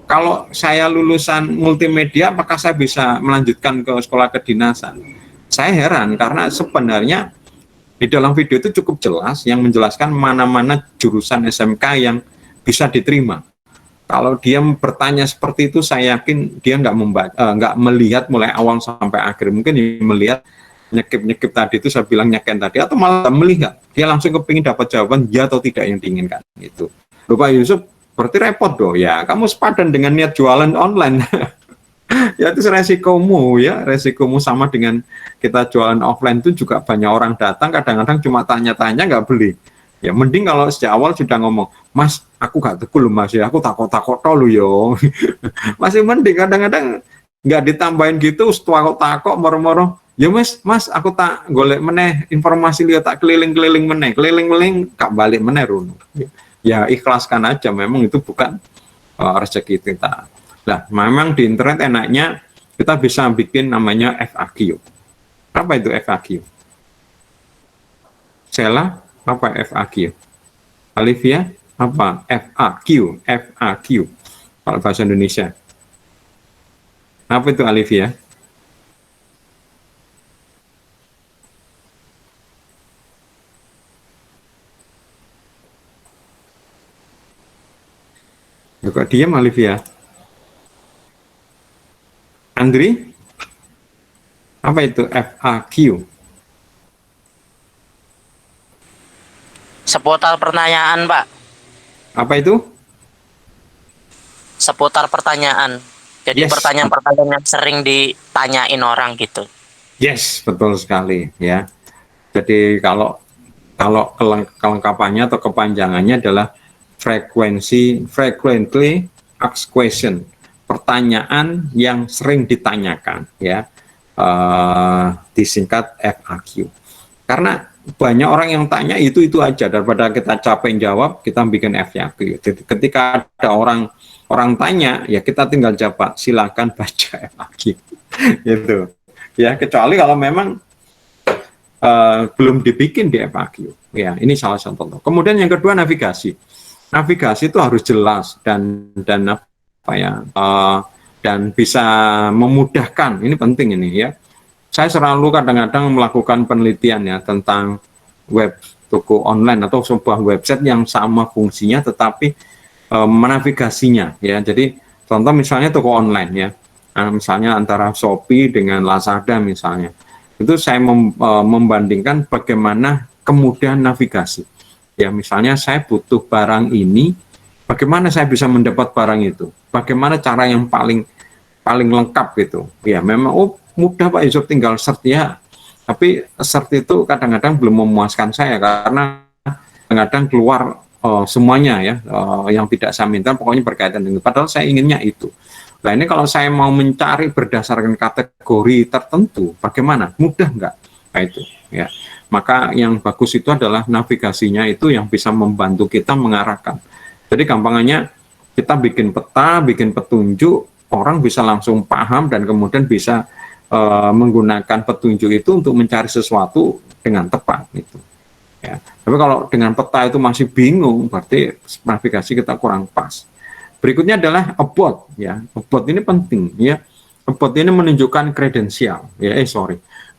Kalau saya lulusan multimedia, apakah saya bisa melanjutkan ke sekolah kedinasan? Saya heran karena sebenarnya di dalam video itu cukup jelas yang menjelaskan mana-mana jurusan SMK yang bisa diterima. Kalau dia bertanya seperti itu, saya yakin dia nggak melihat mulai awal sampai akhir. Mungkin dia melihat nyekip tadi itu, saya bilang nyeken tadi, atau malah melihat dia langsung kepingin dapat jawaban ya atau tidak yang diinginkan. Itu. Pak Yusuf, berarti repot dong ya. Kamu sepadan dengan niat jualan online. Ya itu resikomu ya, resikomu sama dengan kita jualan offline itu juga banyak orang datang, kadang-kadang cuma tanya-tanya nggak beli. Ya mending kalau sejak awal sudah ngomong, Mas, aku gak teku loh Mas ya, aku takut-takut lo yo. Masih mending, kadang-kadang nggak ditambahin gitu, takut-takut moro-moro. Ya Mas, aku tak golek meneh informasi lihat tak keliling-keliling meneh, keliling-keliling gak balik meneh Runo. Ya ikhlaskan aja, memang itu bukan rezeki kita. Nah, memang di internet enaknya kita bisa bikin namanya FAQ. Apa itu FAQ? Sela, apa FAQ? Alivia, apa? FAQ, FAQ. Kalau bahasa Indonesia. Apa itu Alivia? Kok diam Alivia? Andri, apa itu FAQ? Seputar pertanyaan, Pak. Apa itu? Seputar pertanyaan. Jadi Yes. pertanyaan-pertanyaan yang sering ditanyain orang gitu. Yes, betul sekali ya. Jadi kalau kelengkapannya atau kepanjangannya adalah frequently asked question. Pertanyaan yang sering ditanyakan ya, disingkat FAQ. Karena banyak orang yang tanya itu aja, daripada kita capek jawab, kita bikin FAQ. Jadi ketika ada orang tanya, ya kita tinggal jawab, silakan baca FAQ. Gitu ya, kecuali kalau memang belum dibikin di FAQ. Ya, ini salah satu contoh. Kemudian yang kedua, navigasi itu harus jelas dan dan bisa memudahkan. Ini penting ini ya. Saya selalu kadang-kadang melakukan penelitian ya tentang web toko online atau sebuah website yang sama fungsinya tetapi menavigasinya ya. Jadi contoh misalnya toko online ya, misalnya antara Shopee dengan Lazada misalnya, itu saya membandingkan bagaimana kemudahan navigasi. Ya misalnya saya butuh barang ini, bagaimana saya bisa mendapat barang itu? Bagaimana cara yang paling lengkap gitu? Ya memang mudah Pak Yusuf, tinggal search ya. Tapi search itu kadang-kadang belum memuaskan saya karena kadang-kadang keluar semuanya ya yang tidak saya minta, pokoknya berkaitan dengan itu. Padahal saya inginnya itu. Nah ini kalau saya mau mencari berdasarkan kategori tertentu, bagaimana? Mudah nggak? Nah itu ya. Maka yang bagus itu adalah navigasinya itu yang bisa membantu kita mengarahkan. Jadi gampangannya kita bikin peta, bikin petunjuk, orang bisa langsung paham dan kemudian bisa menggunakan petunjuk itu untuk mencari sesuatu dengan tepat gitu. Ya. Tapi kalau dengan peta itu masih bingung, berarti navigasi kita kurang pas. Berikutnya adalah about, ya. About ini penting, ya. About ini menunjukkan kredensial, ya.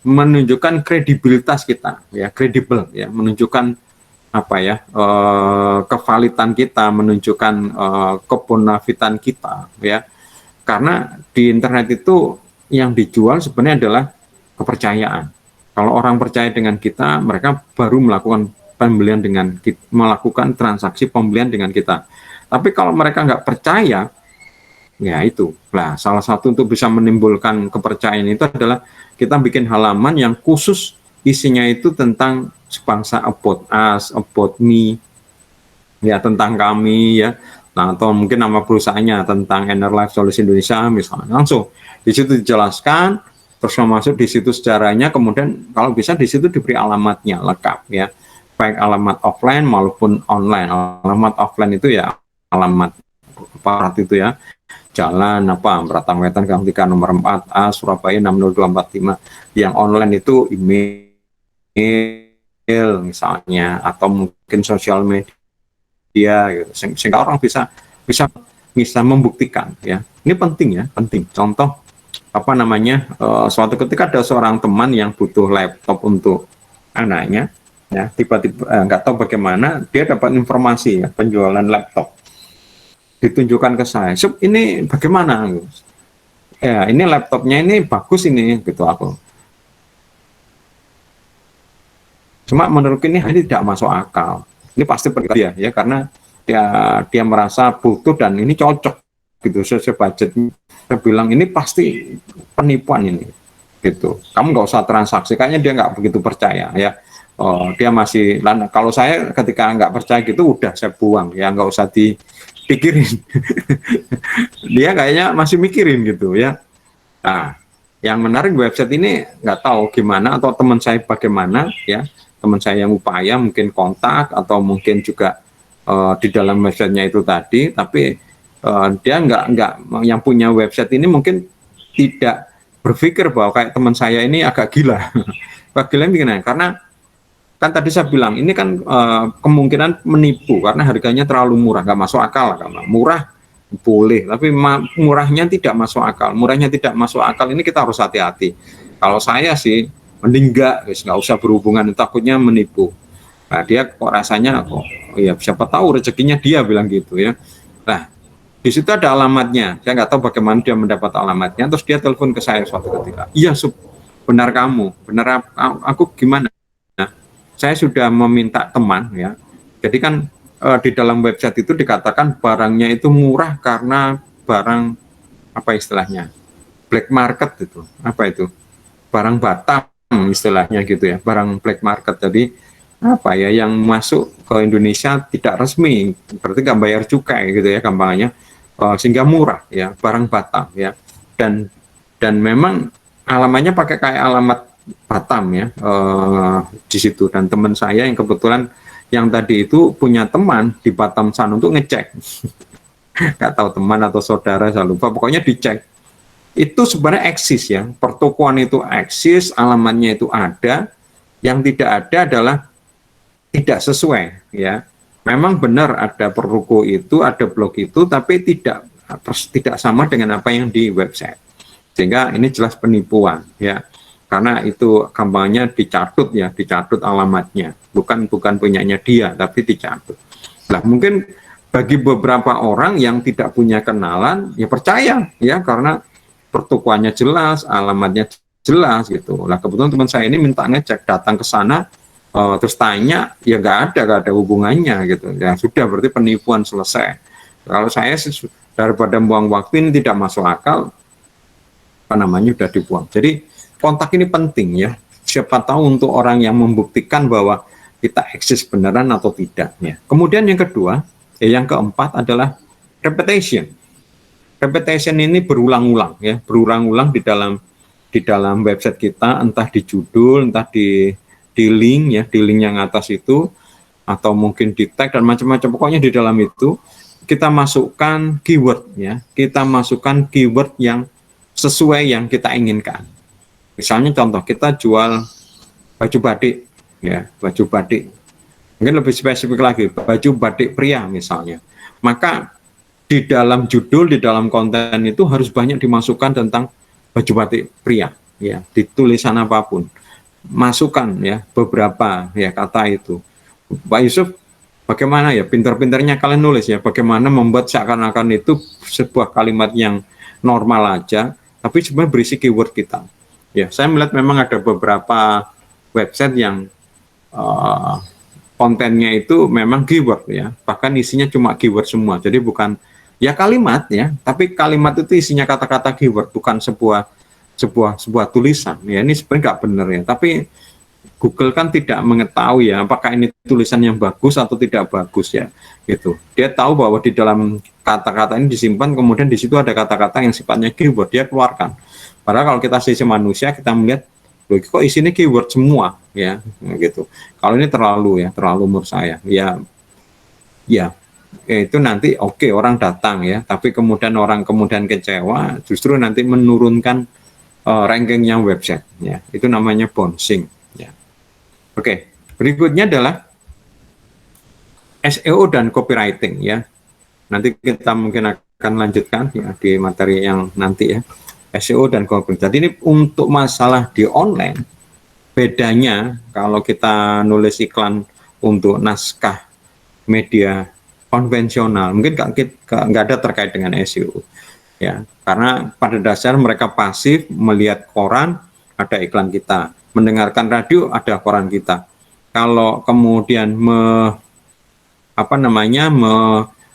Menunjukkan kredibilitas kita, ya, kredibel, ya, menunjukkan apa ya, kevalitan kita, menunjukkan kebonafitan kita, ya. Karena di internet itu yang dijual sebenarnya adalah kepercayaan. Kalau orang percaya dengan kita, mereka baru melakukan pembelian dengan kita, melakukan transaksi pembelian dengan kita. Tapi kalau mereka nggak percaya, ya itu. Nah, salah satu untuk bisa menimbulkan kepercayaan itu adalah kita bikin halaman yang khusus isinya itu tentang sebangsa, about us, about me, ya, tentang kami, ya. Nah, atau mungkin nama perusahaannya tentang Enerlife Solution Indonesia misalnya, langsung di situ dijelaskan, terus masuk di situ sejarahnya, kemudian kalau bisa di situ diberi alamatnya lengkap, ya, baik alamat offline maupun online. Alamat offline itu ya alamat aparat itu, ya, jalan apa Beratang Wetan Gang 3 nomor 4A Surabaya 60245. Yang online itu email misalnya, atau mungkin sosial media, gitu, sehingga orang bisa membuktikan, ya. Ini penting, ya, penting. Contoh apa namanya, suatu ketika ada seorang teman yang butuh laptop untuk anaknya, ya, tiba-tiba nggak tahu bagaimana dia dapat informasi, ya, penjualan laptop, ditunjukkan ke saya, ini bagaimana, ya, ini laptopnya ini bagus ini, gitu. Aku cuma menurut ini tidak masuk akal. Ini pasti dia, ya, karena dia merasa butuh dan ini cocok, gitu, sesuai budgetnya. Saya bilang ini pasti penipuan ini, gitu. Kamu nggak usah transaksi. Kayaknya dia nggak begitu percaya, ya. Dia masih, kalau saya ketika nggak percaya gitu udah saya buang, ya, nggak usah dipikirin. Dia kayaknya masih mikirin, gitu, ya. Nah, yang menarik website ini nggak tahu gimana, atau teman saya bagaimana, ya, teman saya yang upaya mungkin kontak atau mungkin juga di dalam websitenya itu tadi, tapi dia nggak yang punya website ini mungkin tidak berpikir bahwa kayak teman saya ini agak gila. Agak gila gimana? Karena kan tadi saya bilang ini kan kemungkinan menipu karena harganya terlalu murah, nggak masuk akal. Murah boleh, tapi murahnya tidak masuk akal. Murahnya tidak masuk akal ini kita harus hati-hati. Kalau saya sih mending nggak usah berhubungan, takutnya menipu. Nah, dia kok rasanya kok, ya, siapa tahu rezekinya dia bilang gitu, ya. Nah, di situ ada alamatnya. Saya nggak tahu bagaimana dia mendapat alamatnya. Terus dia telepon ke saya suatu ketika. Iya, benar kamu, benar aku gimana? Nah, saya sudah meminta teman, ya. Jadi kan di dalam website itu dikatakan barangnya itu murah karena barang apa istilahnya? Black market itu. Apa itu? Barang Batam istilahnya gitu, ya. Barang black market. Jadi apa ya, yang masuk ke Indonesia tidak resmi, berarti nggak bayar cukai, gitu, ya, gampangnya. Sehingga murah, ya, barang Batam, ya, dan memang alamatnya pakai kayak alamat Batam, ya, di situ. Dan teman saya yang kebetulan yang tadi itu punya teman di Batam sana untuk ngecek, nggak tahu teman atau saudara, saya lupa, pokoknya dicek. Itu sebenarnya eksis, ya, pertokoan itu eksis, alamatnya itu ada. Yang tidak ada adalah tidak sesuai, ya. Memang benar ada perruko itu, ada blog itu, tapi tidak sama dengan apa yang di website. Sehingga ini jelas penipuan, ya. Karena itu gampangnya dicatut, ya, dicatut alamatnya. Bukan punyanya dia, tapi dicatut. Nah, mungkin bagi beberapa orang yang tidak punya kenalan, ya percaya, ya, karena pertokoannya jelas, alamatnya jelas, gitu. Nah, kebetulan teman saya ini minta ngecek, datang ke sana, terus tanya, ya nggak ada hubungannya, gitu. Ya sudah, berarti penipuan selesai. Kalau saya daripada buang waktu, ini tidak masuk akal, apa namanya, udah dibuang. Jadi kontak ini penting, ya. Siapa tahu untuk orang yang membuktikan bahwa kita eksis beneran atau tidak, ya. Kemudian yang kedua, yang keempat adalah repetition. Repetition ini berulang-ulang, ya, berulang-ulang di dalam website kita, entah di judul, entah di link, ya, di link yang atas itu, atau mungkin di tag dan macam-macam. Pokoknya di dalam itu kita masukkan keyword, ya, kita masukkan keyword yang sesuai yang kita inginkan. Misalnya contoh kita jual baju batik, ya baju batik. Mungkin lebih spesifik lagi, baju batik pria misalnya. Maka di dalam judul, di dalam konten itu harus banyak dimasukkan tentang baju batik pria, ya di tulisan apapun. Masukkan ya beberapa ya kata itu. Pak Yusuf, bagaimana ya pinter-pinternya kalian nulis ya, bagaimana membuat seakan-akan itu sebuah kalimat yang normal aja, tapi sebenarnya berisi keyword kita. Ya, saya melihat memang ada beberapa website yang kontennya itu memang keyword ya, bahkan isinya cuma keyword semua. Jadi bukan ya kalimat ya, tapi kalimat itu isinya kata-kata keyword, bukan sebuah tulisan. Ya ini sebenarnya nggak benar ya. Tapi Google kan tidak mengetahui ya apakah ini tulisan yang bagus atau tidak bagus ya, gitu. Dia tahu bahwa di dalam kata-kata ini disimpan, kemudian di situ ada kata-kata yang sifatnya keyword, dia keluarkan. Padahal kalau kita sisi manusia kita melihat, loh, kok isinya keyword semua ya, gitu. Kalau ini terlalu menurut saya ya itu nanti oke, orang datang ya, tapi kemudian orang kecewa, justru nanti menurunkan rankingnya website ya, itu namanya bouncing ya. Oke, berikutnya adalah SEO dan copywriting ya. Nanti kita mungkin akan lanjutkan ya di materi yang nanti ya, SEO dan copywriting. Jadi ini untuk masalah di online, bedanya kalau kita nulis iklan untuk naskah media konvensional, mungkin nggak ada terkait dengan SEO ya, karena pada dasar mereka pasif melihat koran, ada iklan kita, mendengarkan radio, ada koran kita. Kalau kemudian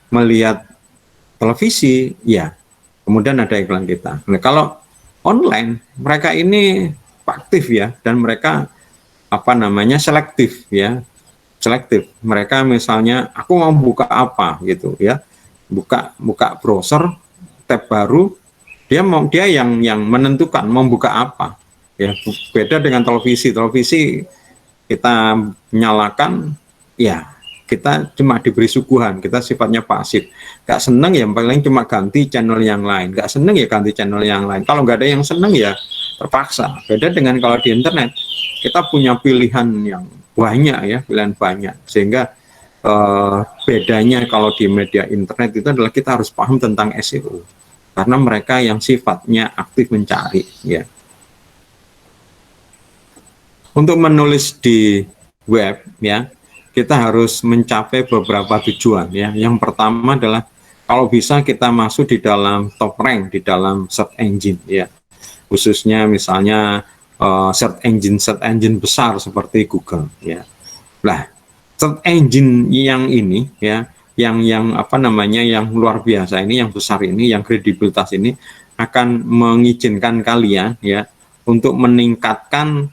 melihat televisi, ya kemudian ada iklan kita. Nah, kalau online mereka ini aktif ya, dan mereka selektif ya, selektif. Mereka misalnya aku mau buka apa gitu ya, buka browser tab baru, dia yang menentukan mau buka apa ya. Beda dengan televisi kita nyalakan ya, kita cuma diberi suguhan, kita sifatnya pasif. Gak seneng ya paling cuma ganti channel yang lain, gak seneng ya ganti channel yang lain. Kalau nggak ada yang seneng ya terpaksa. Beda dengan kalau di internet, kita punya pilihan yang banyak ya, pilihan banyak. Sehingga bedanya kalau di media internet itu adalah kita harus paham tentang SEO, karena mereka yang sifatnya aktif mencari ya. Untuk menulis di web ya, kita harus mencapai beberapa tujuan ya. Yang pertama adalah kalau bisa kita masuk di dalam top rank di dalam search engine ya, khususnya misalnya search engine besar seperti Google ya. Nah, search engine yang ini ya, yang luar biasa ini, yang besar ini, yang kredibilitas ini akan mengizinkan kalian ya untuk meningkatkan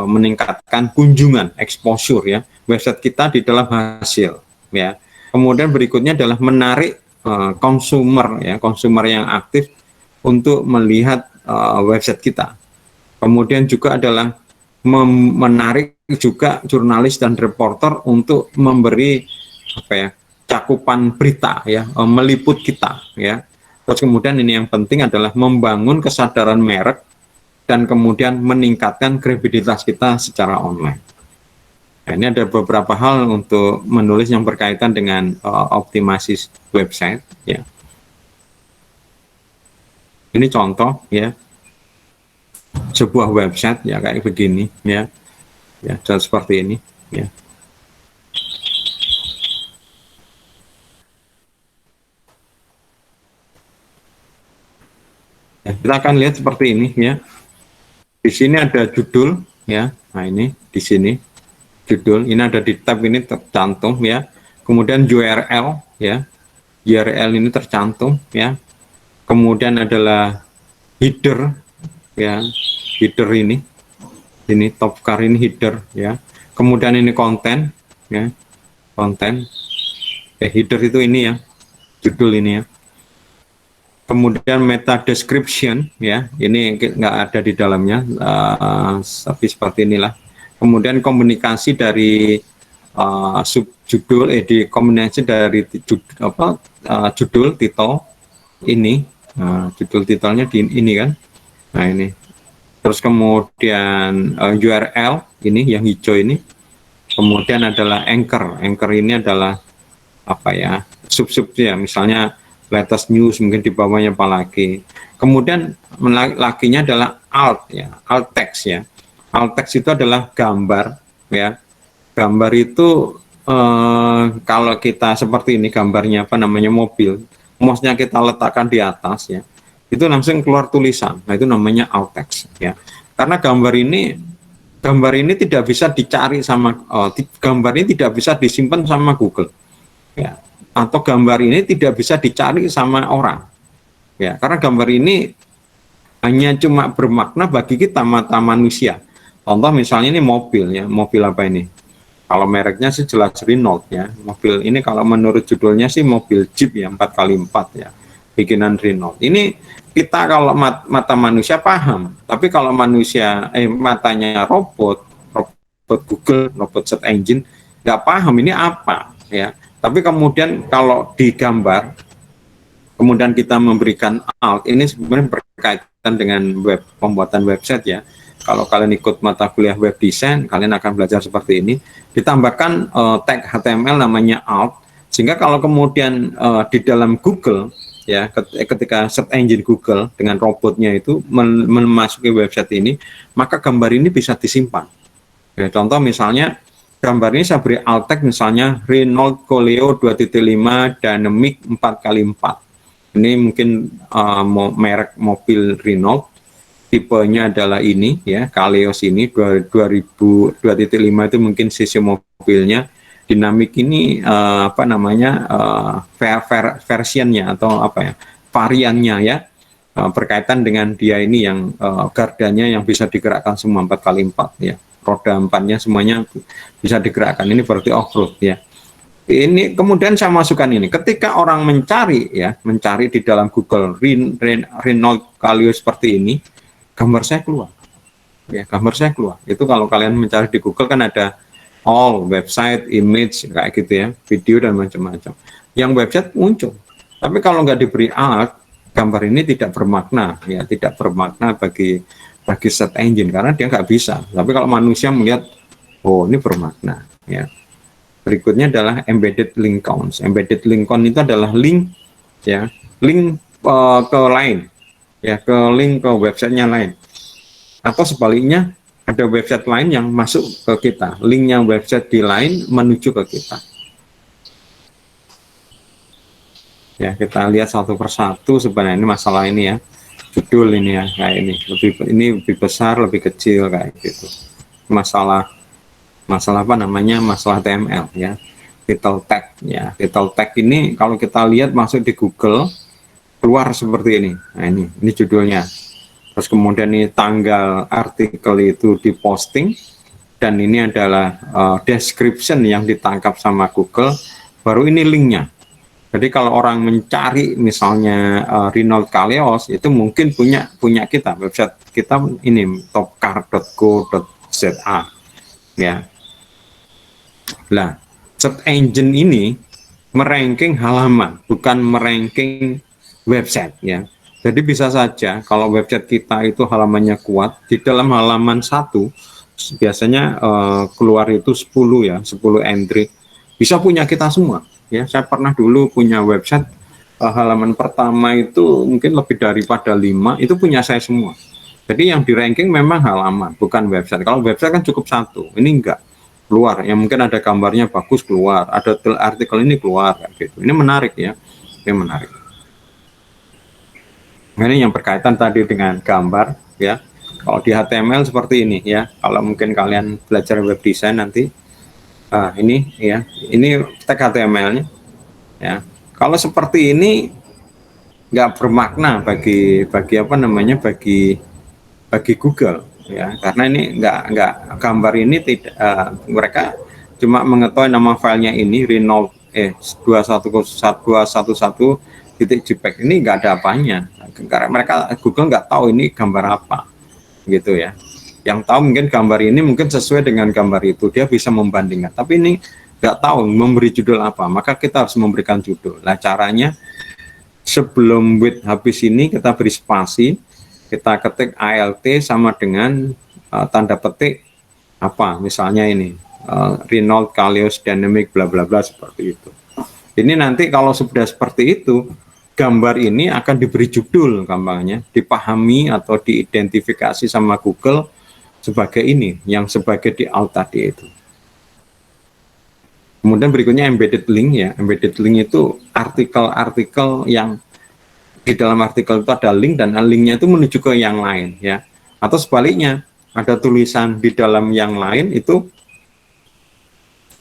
meningkatkan kunjungan, exposure ya website kita di dalam hasil ya. Kemudian berikutnya adalah menarik konsumer yang aktif untuk melihat website kita. Kemudian juga adalah menarik juga jurnalis dan reporter untuk memberi cakupan berita ya, meliput kita ya. Terus kemudian ini yang penting adalah membangun kesadaran merek dan kemudian meningkatkan kredibilitas kita secara online. Nah, ini ada beberapa hal untuk menulis yang berkaitan dengan optimasi website ya. Ini contoh ya, sebuah website ya kayak begini ya, seperti ini ya. Kita akan lihat seperti ini ya. Di sini ada judul ya. Nah, ini di sini judul. Ini ada di tab ini tercantum ya. Kemudian URL ya. URL ini tercantum ya. Kemudian adalah header ya. Header ini. Ini top car ini header ya. Kemudian ini konten ya. Konten. Header itu ini ya. Judul ini ya. Kemudian meta description ya, ini nggak ada di dalamnya, tapi seperti inilah. Kemudian komunikasi dari subjudul, di kombinasi dari judul titel ini, judul titelnya di ini kan. Nah ini terus kemudian URL ini yang hijau ini, kemudian adalah anchor ini adalah apa ya, sub-subnya, misalnya latest news, mungkin di bawahnya apa lagi. Kemudian lakinya adalah alt ya, alt text ya. Alt text itu adalah gambar ya. Gambar itu kalau kita seperti ini, gambarnya apa namanya, mobil, mouse-nya kita letakkan di atas ya, itu langsung keluar tulisan. Nah, itu namanya alt text ya. Karena gambar ini tidak bisa dicari sama gambar ini tidak bisa disimpan sama Google ya, atau gambar ini tidak bisa dicari sama orang ya, karena gambar ini hanya cuma bermakna bagi kita, mata manusia. Contoh misalnya ini mobil ya, mobil apa ini, kalau mereknya sih jelas Renault ya. Mobil ini kalau menurut judulnya sih mobil Jeep ya, 4x4 ya, bikinan Renault. Ini kita kalau mata manusia paham, tapi kalau manusia matanya robot Google, robot search engine, nggak paham ini apa ya. Tapi kemudian kalau digambar, kemudian kita memberikan alt, ini sebenarnya berkaitan dengan pembuatan website ya. Kalau kalian ikut mata kuliah web design, kalian akan belajar seperti ini. Ditambahkan tag HTML namanya alt, sehingga kalau kemudian di dalam Google ya, ketika search engine Google dengan robotnya itu memasuki website ini, maka gambar ini bisa disimpan. Ya, contoh misalnya gambar ini saya beri alt tag misalnya Renault Coleo 2.5 Dynamic 4x4. Ini mungkin merek mobil Renault, tipenya adalah ini ya, Kaleos ini 2.5 itu mungkin sisi mobilnya. Dinamik ini apa namanya, versionnya atau apa ya, variannya ya, berkaitan dengan dia ini yang gardanya yang bisa digerakkan semua 4x4 ya, roda 4-nya semuanya bisa digerakkan. Ini berarti off-road ya. Ini kemudian saya masukkan ini, ketika orang mencari ya, mencari di dalam Google Renault Kaleo seperti ini, gambar saya keluar ya, gambar saya keluar. Itu kalau kalian mencari di Google kan ada all, website, image kayak gitu ya, video dan macam-macam, yang website muncul. Tapi kalau nggak diberi alt, gambar ini tidak bermakna ya, tidak bermakna bagi search engine karena dia nggak bisa. Tapi kalau manusia melihat, oh ini bermakna ya. Berikutnya adalah embedded link counts. Embedded link count itu adalah link ya, link ke lain ya, ke link ke websitenya lain, atau sebaliknya ada website lain yang masuk ke kita, linknya website di lain menuju ke kita ya. Kita lihat satu persatu sebenarnya ini masalah ini ya, judul ini ya, kayak ini lebih besar, lebih kecil kayak gitu. Masalah apa namanya, masalah HTML ya, title tag ya. Title tag ini kalau kita lihat masuk di Google keluar seperti ini. Nah ini judulnya. Terus kemudian ini tanggal artikel itu diposting, dan ini adalah description yang ditangkap sama Google, baru ini linknya. Jadi kalau orang mencari misalnya Renault Kaleos, itu mungkin punya kita, website kita ini topcar.co.za ya. Nah, search engine ini meranking halaman, bukan meranking website ya. Jadi bisa saja kalau website kita itu halamannya kuat, di dalam halaman 1 biasanya keluar itu 10 ya, 10 entry. Bisa punya kita semua ya. Saya pernah dulu punya website halaman pertama itu mungkin lebih daripada 5, itu punya saya semua. Jadi yang di ranking memang halaman, bukan website. Kalau website kan cukup 1, ini enggak. Keluar, yang mungkin ada gambarnya bagus keluar, ada artikel ini keluar gitu. Ini menarik ya, ini menarik. Ini yang berkaitan tadi dengan gambar ya. Kalau di HTML seperti ini ya, kalau mungkin kalian belajar web design nanti, ini ya, ini tag HTML-nya ya. Kalau seperti ini nggak bermakna bagi apa namanya, bagi Google ya, karena ini nggak gambar ini tidak, mereka cuma mengetahui nama filenya ini Renault 211.jpg, ini nggak ada apanya, karena mereka Google nggak tahu ini gambar apa gitu ya. Yang tahu mungkin gambar ini mungkin sesuai dengan gambar itu, dia bisa membandingkan, tapi ini nggak tahu memberi judul apa, maka kita harus memberikan judul. Nah caranya, sebelum with habis ini kita beri spasi, kita ketik ALT sama dengan tanda petik apa, misalnya ini Renault Kalios Dynamic bla bla bla seperti itu. Ini nanti kalau sudah seperti itu, gambar ini akan diberi judul gampangnya, dipahami atau diidentifikasi sama Google sebagai ini, yang sebagai di alt tadi itu. Kemudian berikutnya embedded link ya. Embedded link itu artikel-artikel yang di dalam artikel itu ada link dan linknya itu menuju ke yang lain ya. Atau sebaliknya, ada tulisan di dalam yang lain itu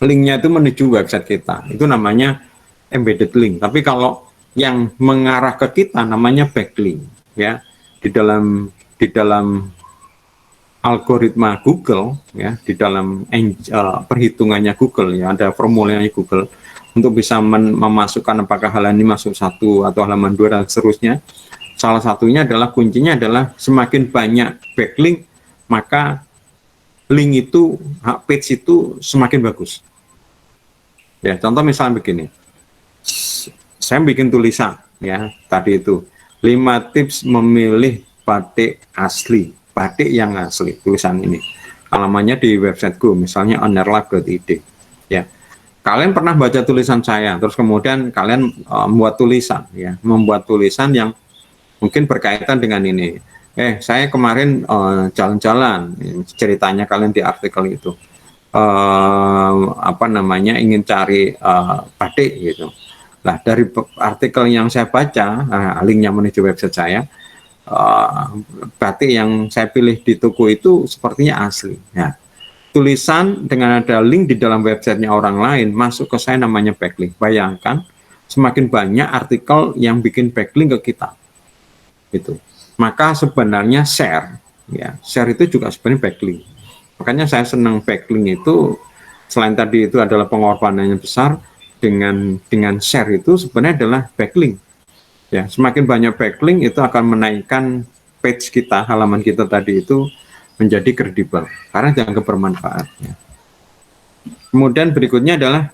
linknya itu menuju website kita. Itu namanya embedded link. Tapi kalau yang mengarah ke kita namanya backlink ya. Di dalam algoritma Google ya, di dalam perhitungannya Google ya, ada formulanya Google untuk bisa memasukkan apakah halaman ini masuk 1 atau halaman 2 dan seterusnya. Salah satunya adalah kuncinya adalah semakin banyak backlink maka link itu, page itu semakin bagus. Ya, contoh misalnya begini. Saya bikin tulisan ya, tadi itu 5 tips memilih batik asli. Batik yang asli, tulisan ini alamannya di websiteku misalnya onerlab.id ya. Kalian pernah baca tulisan saya terus kemudian kalian membuat tulisan yang mungkin berkaitan dengan ini. Saya kemarin jalan-jalan, ceritanya kalian di artikel itu ingin cari batik gitu. Nah, dari artikel yang saya baca, linknya menuju website saya, batik yang saya pilih di toko itu sepertinya asli. Ya. Tulisan dengan ada link di dalam websitenya orang lain masuk ke saya namanya backlink. Bayangkan semakin banyak artikel yang bikin backlink ke kita, gitu. Maka sebenarnya share itu juga sebenarnya backlink. Makanya saya senang backlink itu. Selain tadi itu adalah pengorbanannya besar, dengan share itu sebenarnya adalah backlink. Ya, semakin banyak backlink itu akan menaikkan page kita, halaman kita tadi itu menjadi kredibel karena dianggap bermanfaat. Ya. Kemudian berikutnya adalah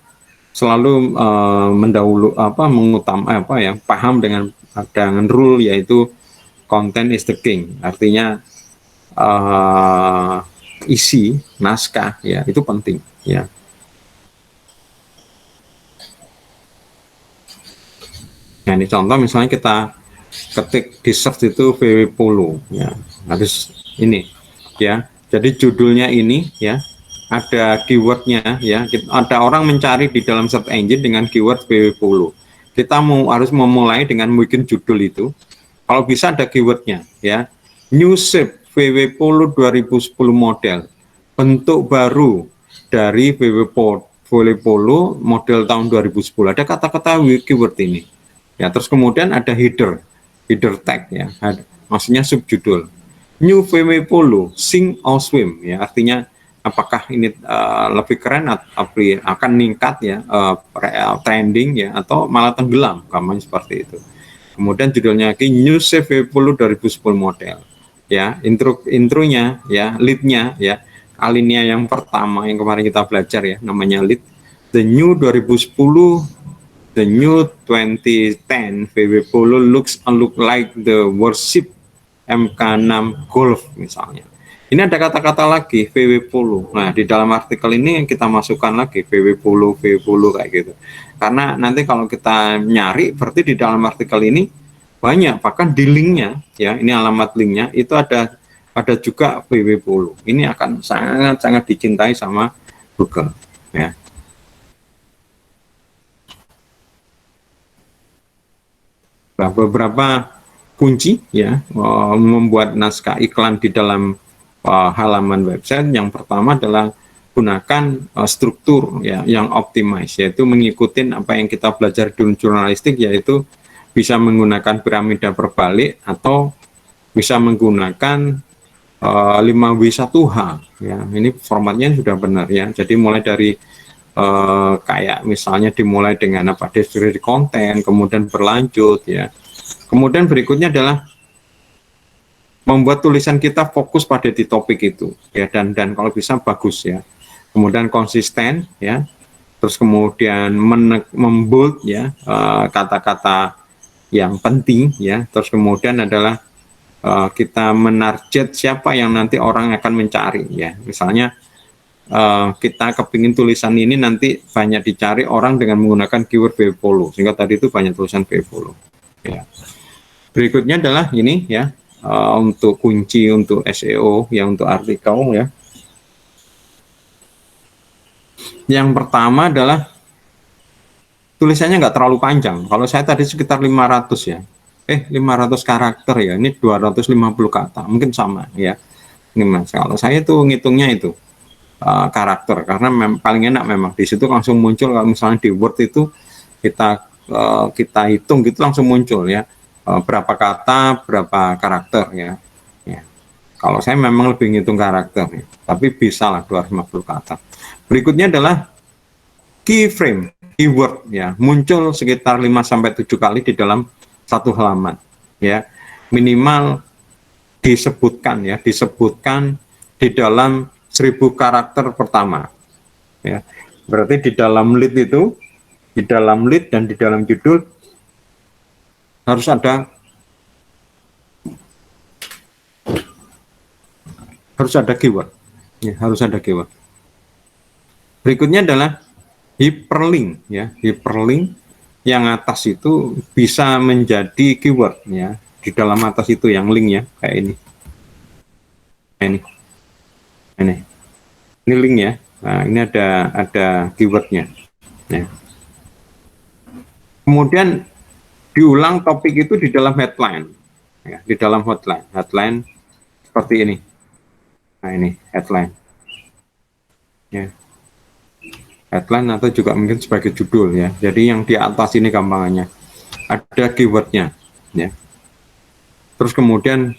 selalu paham dengan rule yaitu content is the king. Artinya isi naskah ya itu penting ya. Nah, ini contoh misalnya kita ketik di search itu VW Polo ya, harus ini ya. Jadi judulnya ini ya, ada keywordnya ya. Ada orang mencari di dalam search engine dengan keyword VW Polo. Kita harus memulai dengan bikin judul itu. Kalau bisa ada keywordnya ya. New shape VW Polo 2010 model, bentuk baru dari VW Polo model tahun 2010. Ada kata-kata keyword ini. Ya, terus kemudian ada header tag ya, maksudnya subjudul New VW Polo Sink or Swim ya, artinya apakah ini lebih keren atau akan meningkat ya, trending ya, atau malah tenggelam, gampang seperti itu. Kemudian judulnya lagi New VW Polo 2010 model ya, intronya ya, leadnya ya, alinea yang pertama yang kemarin kita belajar ya, namanya lead. The new 2010 VW Polo look like the warship MK6 Golf misalnya. Ini ada kata-kata lagi VW Polo. Nah, di dalam artikel ini kita masukkan lagi VW Polo kayak gitu. Karena nanti kalau kita nyari berarti di dalam artikel ini banyak, bahkan di linknya ya, ini alamat linknya itu ada juga VW Polo. Ini akan sangat-sangat dicintai sama Google ya. Beberapa kunci ya membuat naskah iklan di dalam halaman website. Yang pertama adalah gunakan struktur ya yang optimize, yaitu mengikuti apa yang kita belajar di jurnalistik, yaitu bisa menggunakan piramida berbalik atau bisa menggunakan 5W1H ya. Ini formatnya sudah benar ya. Jadi mulai dari kayak misalnya dimulai dengan deskripsi konten, kemudian berlanjut ya. Kemudian berikutnya adalah membuat tulisan kita fokus pada di topik itu ya, dan kalau bisa bagus ya. Kemudian konsisten ya. Terus kemudian membold ya kata-kata yang penting ya. Terus kemudian adalah kita menarget siapa yang nanti orang akan mencari ya. Misalnya kita kepingin tulisan ini nanti banyak dicari orang dengan menggunakan keyword follow, sehingga tadi itu banyak tulisan follow ya. Berikutnya adalah ini ya, untuk kunci untuk SEO ya, untuk artikel ya. Yang pertama adalah tulisannya nggak terlalu panjang. Kalau saya tadi sekitar 500 ya. 500 karakter ya. Ini 250 kata. Mungkin sama ya. Ini Mas. Kalau saya tuh ngitungnya itu karakter, karena paling enak memang di situ langsung muncul. Kalau misalnya di Word itu kita hitung gitu langsung muncul ya. Berapa kata, berapa karakter ya. Kalau saya memang lebih ngitung karakter ya. Tapi bisa lah 250 kata. Berikutnya adalah keyframe, keyword ya, muncul sekitar 5-7 kali di dalam satu halaman ya, minimal disebutkan di dalam 1000 karakter pertama ya. Berarti di dalam lead itu, di dalam lead dan di dalam judul harus ada keyword ya, harus ada keyword. Berikutnya adalah hyperlink ya, hyperlink yang atas itu bisa menjadi keyword ya, di dalam atas itu yang linknya kayak ini, ini link ya. Nah, ini ada keywordnya ya. Kemudian diulang topik itu di dalam headline ya, di dalam headline seperti ini. Nah, ini headline ya, headline atau juga mungkin sebagai judul ya. Jadi yang di atas ini gampangannya ada keywordnya ya. Terus kemudian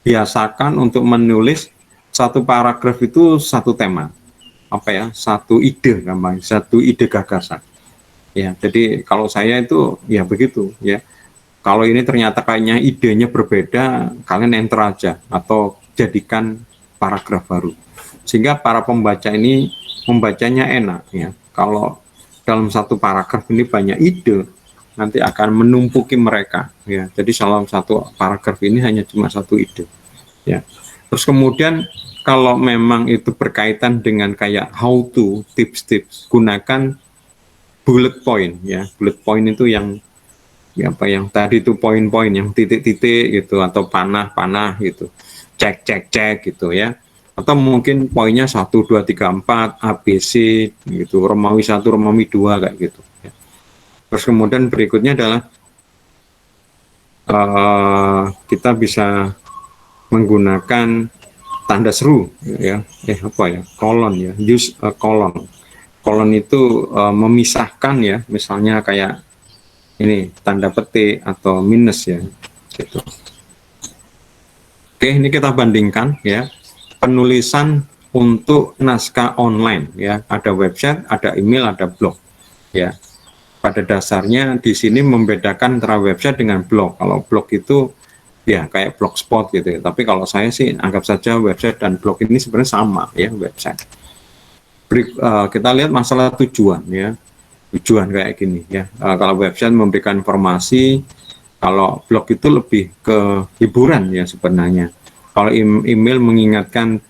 biasakan untuk menulis satu paragraf itu satu tema, apa ya, satu ide gampang, satu ide gagasan ya. Jadi kalau saya itu ya begitu ya. Kalau ini ternyata kayaknya idenya berbeda, kalian enter aja atau jadikan paragraf baru, sehingga para pembaca ini membacanya enak ya. Kalau dalam satu paragraf ini banyak ide, nanti akan menumpuki mereka ya. Jadi dalam satu paragraf ini hanya cuma satu ide ya. Terus kemudian kalau memang itu berkaitan dengan kayak how to, tips-tips, gunakan bullet point ya. Bullet point itu yang ya, apa yang tadi itu poin-poin yang titik-titik gitu, atau panah-panah gitu, cek gitu ya. Atau mungkin poinnya 1, 2, 3, 4 ABC gitu, Romawi 1, Romawi 2 kayak gitu ya. Terus kemudian berikutnya adalah kita bisa menggunakan tanda seru ya, kolon ya, use a colon. Kolon itu memisahkan ya, misalnya kayak ini tanda petik atau minus ya gitu. Oke, ini kita bandingkan ya, penulisan untuk naskah online ya, ada website, ada email, ada blog ya. Pada dasarnya di sini membedakan antara website dengan blog. Kalau blog itu ya kayak blogspot gitu ya. Tapi kalau saya sih anggap saja website dan blog ini sebenarnya sama ya, website. Kita lihat masalah tujuan ya. Tujuan kayak gini ya. Kalau website memberikan informasi, kalau blog itu lebih ke hiburan ya sebenarnya. Kalau email mengingatkan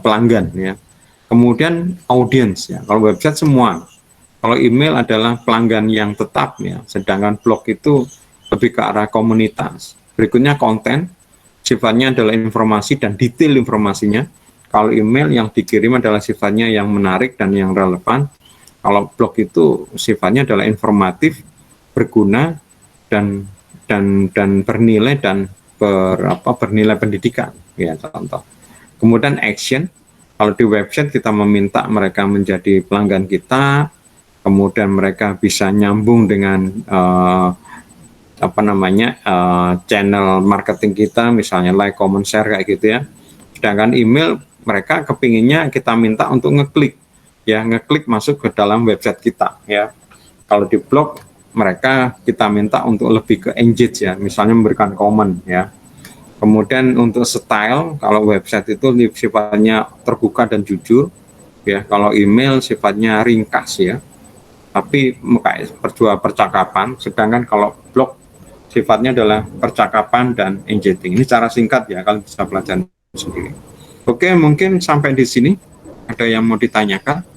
pelanggan ya. Kemudian audience ya. Kalau website semua. Kalau email adalah pelanggan yang tetap ya. Sedangkan blog itu lebih ke arah komunitas. Berikutnya konten, sifatnya adalah informasi dan detail informasinya. Kalau email yang dikirim adalah sifatnya yang menarik dan yang relevan. Kalau blog itu sifatnya adalah informatif, berguna dan bernilai dan bernilai pendidikan ya, contoh. Kemudian action, kalau di website kita meminta mereka menjadi pelanggan kita, kemudian mereka bisa nyambung dengan channel marketing kita, misalnya like, comment, share kayak gitu ya. Sedangkan email mereka kepinginnya kita minta untuk ngeklik masuk ke dalam website kita ya. Kalau di blog mereka kita minta untuk lebih ke engage ya, misalnya memberikan komen ya. Kemudian untuk style, kalau website itu sifatnya terbuka dan jujur ya. Kalau email sifatnya ringkas ya, tapi kayak percakapan. Sedangkan kalau blog sifatnya adalah percakapan dan engaging. Ini cara singkat ya, kalian bisa pelajari sendiri. Oke, mungkin sampai di sini. Ada yang mau ditanyakan?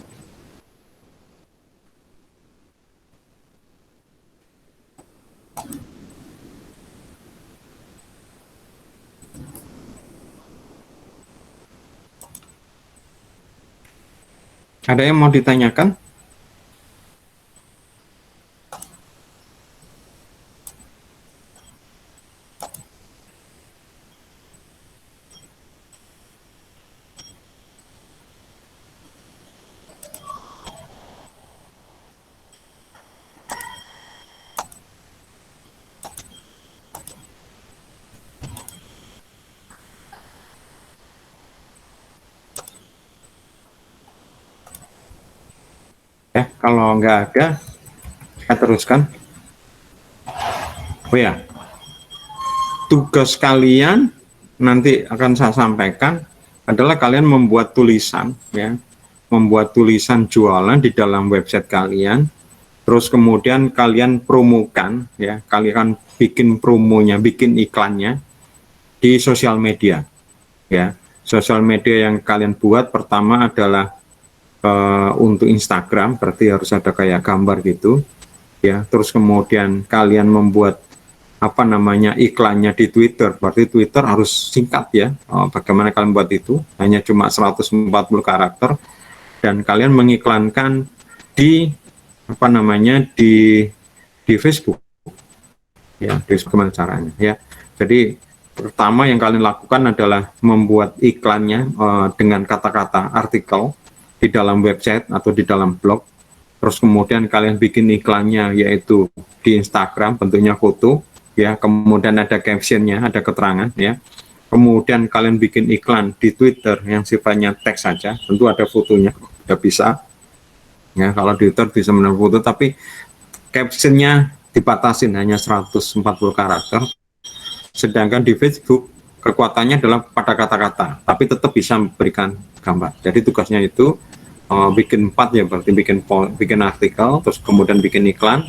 Ada yang mau ditanyakan? Ya, kalau nggak ada, saya teruskan. Oh ya, tugas kalian nanti akan saya sampaikan adalah kalian membuat tulisan, ya, membuat tulisan jualan di dalam website kalian. Terus kemudian kalian promokan, ya, kalian bikin promonya, bikin iklannya di sosial media, ya. Sosial media yang kalian buat pertama adalah untuk Instagram, berarti harus ada kayak gambar gitu, ya. Terus kemudian kalian membuat apa namanya iklannya di Twitter, berarti Twitter harus singkat ya. Bagaimana kalian buat itu? Hanya cuma 140 karakter, dan kalian mengiklankan di apa namanya di Facebook, ya. Bagaimana caranya, ya? Jadi pertama yang kalian lakukan adalah membuat iklannya dengan kata-kata artikel di dalam website atau di dalam blog. Terus kemudian kalian bikin iklannya yaitu di Instagram, bentuknya foto, ya. Kemudian ada captionnya, ada keterangan, ya. Kemudian kalian bikin iklan di Twitter yang sifatnya teks saja, tentu ada fotonya, udah bisa, ya. Kalau di Twitter bisa menaruh foto, tapi captionnya dibatasin hanya 140 karakter. Sedangkan di Facebook kekuatannya adalah pada kata-kata, tapi tetap bisa memberikan gambar. Jadi tugasnya itu bikin 4 ya, berarti bikin artikel, terus kemudian bikin iklan.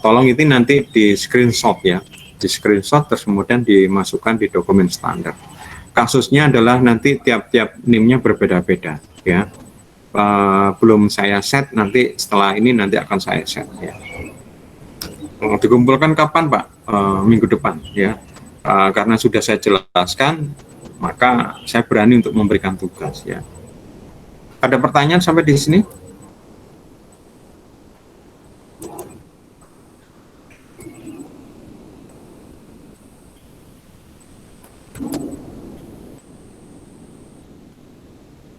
Tolong itu nanti di screenshot ya, di screenshot terus kemudian dimasukkan di dokumen standar. Kasusnya adalah nanti tiap-tiap NIM-nya berbeda-beda, ya. Belum saya set, nanti setelah ini nanti akan saya set, ya. Dikumpulkan kapan Pak? Minggu depan, ya. Karena sudah saya jelaskan, maka saya berani untuk memberikan tugas, ya. Ada pertanyaan sampai di sini?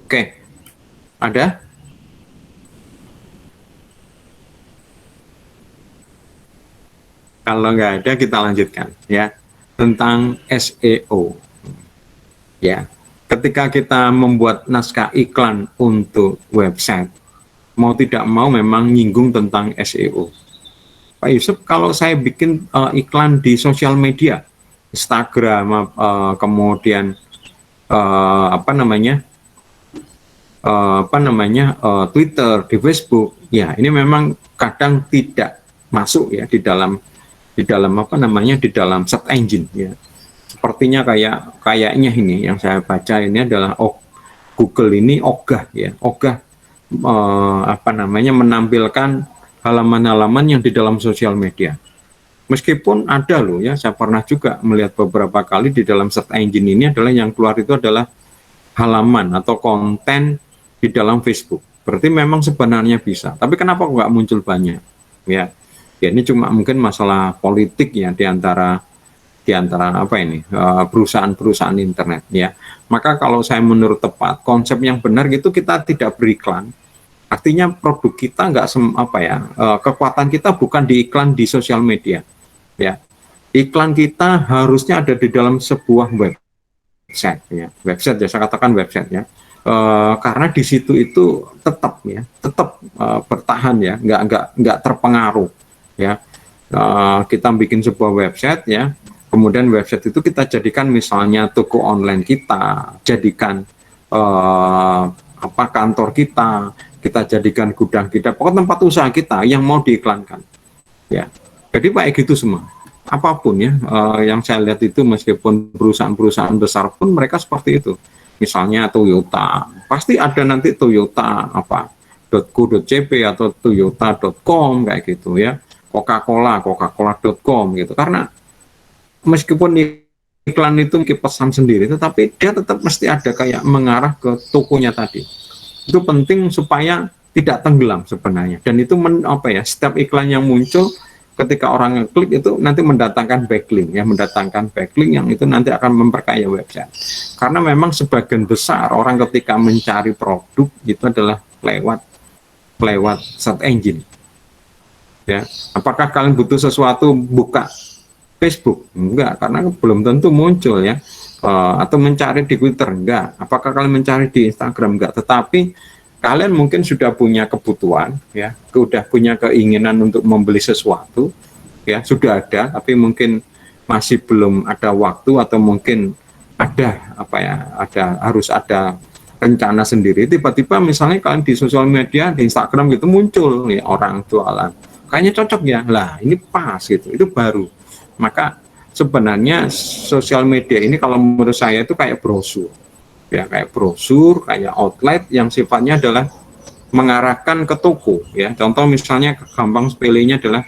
Oke, ada? Kalau nggak ada, kita lanjutkan, ya. Tentang SEO, ya. Ketika kita membuat naskah iklan untuk website, mau tidak mau memang nyinggung tentang SEO. Pak Yusuf, kalau saya bikin iklan di sosial media, Instagram, kemudian Twitter, di Facebook, ya ini memang kadang tidak masuk ya di dalam di dalam search engine, ya. Sepertinya kayaknya ini yang saya baca ini adalah Google ini ogah menampilkan halaman-halaman yang di dalam sosial media. Meskipun ada loh ya, saya pernah juga melihat beberapa kali di dalam search engine ini adalah yang keluar itu adalah halaman atau konten di dalam Facebook. Berarti memang sebenarnya bisa. Tapi kenapa nggak muncul banyak? Ya ini cuma mungkin masalah politik ya di antara perusahaan-perusahaan internet, ya. Maka kalau saya menurut tepat konsep yang benar gitu, kita tidak beriklan. Artinya produk kita nggak kekuatan kita bukan di iklan di sosial media, ya. Iklan kita harusnya ada di dalam sebuah website, ya. Website ya, saya katakan website ya. Karena di situ itu tetap bertahan ya, nggak terpengaruh, ya. Kita bikin sebuah website ya. Kemudian website itu kita jadikan misalnya toko online kita, jadikan kantor kita jadikan gudang kita, pokoknya tempat usaha kita yang mau diiklankan, ya. Jadi kayak gitu semua. apapun ya, yang saya lihat itu meskipun perusahaan-perusahaan besar pun mereka seperti itu. Misalnya Toyota, pasti ada nanti Toyota apa .co.cp atau toyota.com kayak gitu ya. Coca-cola.com gitu. Karena meskipun iklan itu mungkin pesan sendiri, tetapi dia tetap mesti ada kayak mengarah ke tokonya tadi. Itu penting supaya tidak tenggelam sebenarnya. Dan itu setiap iklan yang muncul ketika orang klik itu nanti mendatangkan backlink ya, mendatangkan backlink yang itu nanti akan memperkaya website. Karena memang sebagian besar orang ketika mencari produk itu adalah lewat search engine. Ya, apakah kalian butuh sesuatu buka Facebook? Enggak, karena belum tentu muncul ya. Atau mencari di Twitter? Enggak. Apakah kalian mencari di Instagram? Enggak. Tetapi kalian mungkin sudah punya kebutuhan, ya, sudah punya keinginan untuk membeli sesuatu, ya, sudah ada, tapi mungkin masih belum ada waktu atau mungkin harus ada rencana sendiri. Tiba-tiba misalnya kalian di sosial media, di Instagram gitu muncul nih orang jualan, kayaknya cocok ya, lah ini pas gitu, itu baru. Maka sebenarnya sosial media ini kalau menurut saya itu kayak brosur. Ya, kayak brosur, kayak outlet yang sifatnya adalah mengarahkan ke toko ya. Contoh misalnya gampang sepelenya adalah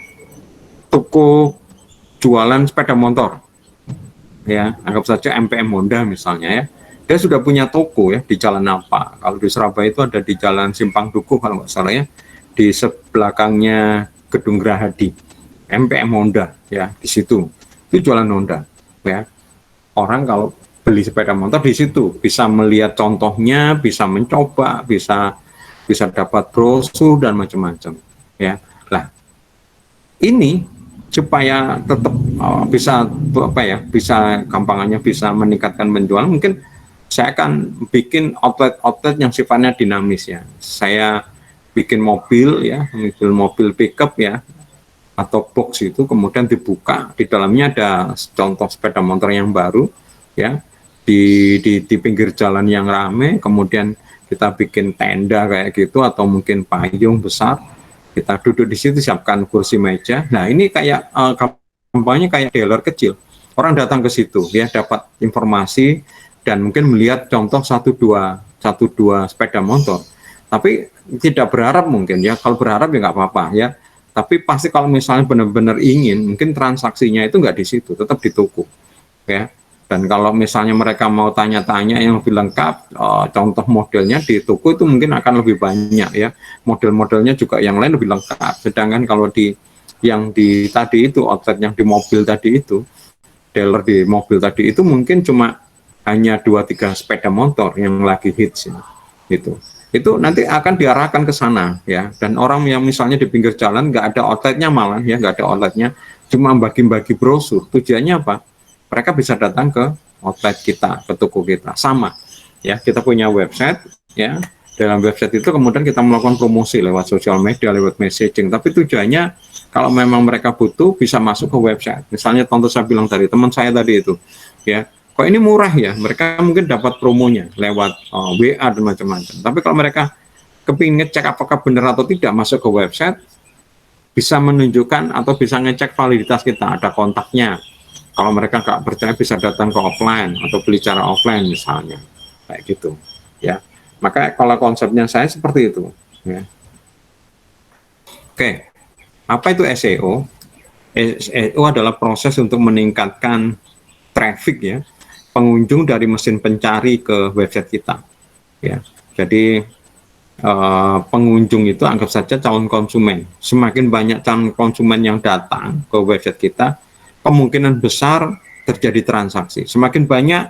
toko jualan sepeda motor. Ya, anggap saja MPM Honda misalnya ya. Dia sudah punya toko ya di jalan apa? Kalau di Surabaya itu ada di Jalan Simpang Dukuh kalau nggak salah ya. Di sebelakangnya Gedung Gerahadi. MPM Honda ya, di situ. Itu jualan Honda ya. Orang kalau beli sepeda motor di situ bisa melihat contohnya, bisa mencoba, bisa dapat brosur dan macam-macam ya. Lah ini supaya tetap bisa gampangannya bisa meningkatkan penjualan, mungkin saya akan bikin outlet yang sifatnya dinamis ya. Saya bikin mobil ya, mobil pickup ya, atau box itu kemudian dibuka, di dalamnya ada contoh sepeda motor yang baru ya, di pinggir jalan yang ramai, kemudian kita bikin tenda kayak gitu atau mungkin payung besar, kita duduk di situ, siapkan kursi meja. Nah ini kayak kampanye kayak dealer kecil, orang datang ke situ ya, dapat informasi dan mungkin melihat contoh satu dua sepeda motor, tapi tidak berharap mungkin ya, kalau berharap ya nggak apa-apa ya, tapi pasti kalau misalnya benar-benar ingin, mungkin transaksinya itu nggak di situ, tetap di toko ya. Dan kalau misalnya mereka mau tanya-tanya yang lebih lengkap, contoh modelnya di toko itu mungkin akan lebih banyak ya. Model-modelnya juga yang lain lebih lengkap. Sedangkan kalau yang di tadi itu, outlet yang di mobil tadi itu, dealer di mobil tadi itu mungkin cuma hanya 2-3 sepeda motor yang lagi hits ya. Itu nanti akan diarahkan ke sana ya. Dan orang yang misalnya di pinggir jalan nggak ada outletnya, malah ya nggak ada outletnya, cuma bagi-bagi brosur. Tujuannya apa? Mereka bisa datang ke outlet kita, ke toko kita. Sama ya, kita punya website ya. Dalam website itu kemudian kita melakukan promosi lewat sosial media, lewat messaging. Tapi tujuannya kalau memang mereka butuh bisa masuk ke website. Misalnya contoh saya bilang tadi, teman saya tadi itu ya, kok ini murah ya, mereka mungkin dapat promonya lewat WA dan macam-macam. Tapi kalau mereka kepingin ngecek apakah benar atau tidak, masuk ke website, bisa menunjukkan atau bisa ngecek validitas kita, ada kontaknya. Kalau mereka nggak percaya bisa datang ke offline atau beli secara offline misalnya, kayak gitu ya. Maka kalau konsepnya saya seperti itu ya. Oke, apa itu SEO? SEO adalah proses untuk meningkatkan traffic ya, pengunjung dari mesin pencari ke website kita ya. Jadi pengunjung itu anggap saja calon konsumen. Semakin banyak calon konsumen yang datang ke website kita, kemungkinan besar terjadi transaksi. Semakin banyak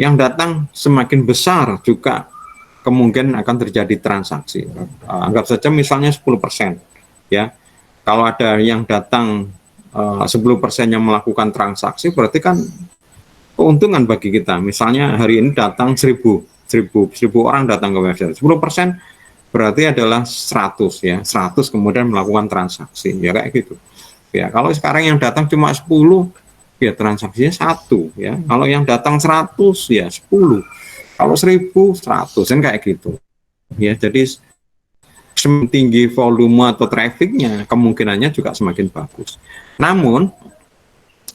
yang datang, semakin besar juga kemungkinan akan terjadi transaksi. Anggap saja misalnya 10% ya. Kalau ada yang datang 10% yang melakukan transaksi, berarti kan keuntungan bagi kita. Misalnya hari ini datang 1000 orang datang ke website, 10% berarti adalah 100 ya, 100 kemudian melakukan transaksi ya, kayak gitu ya. Kalau sekarang yang datang cuma 10 ya, transaksinya 1 ya. Kalau yang datang 100 ya 10, kalau 1000 100 kan, kayak gitu ya. Jadi semakin tinggi volume atau trafficnya, kemungkinannya juga semakin bagus. Namun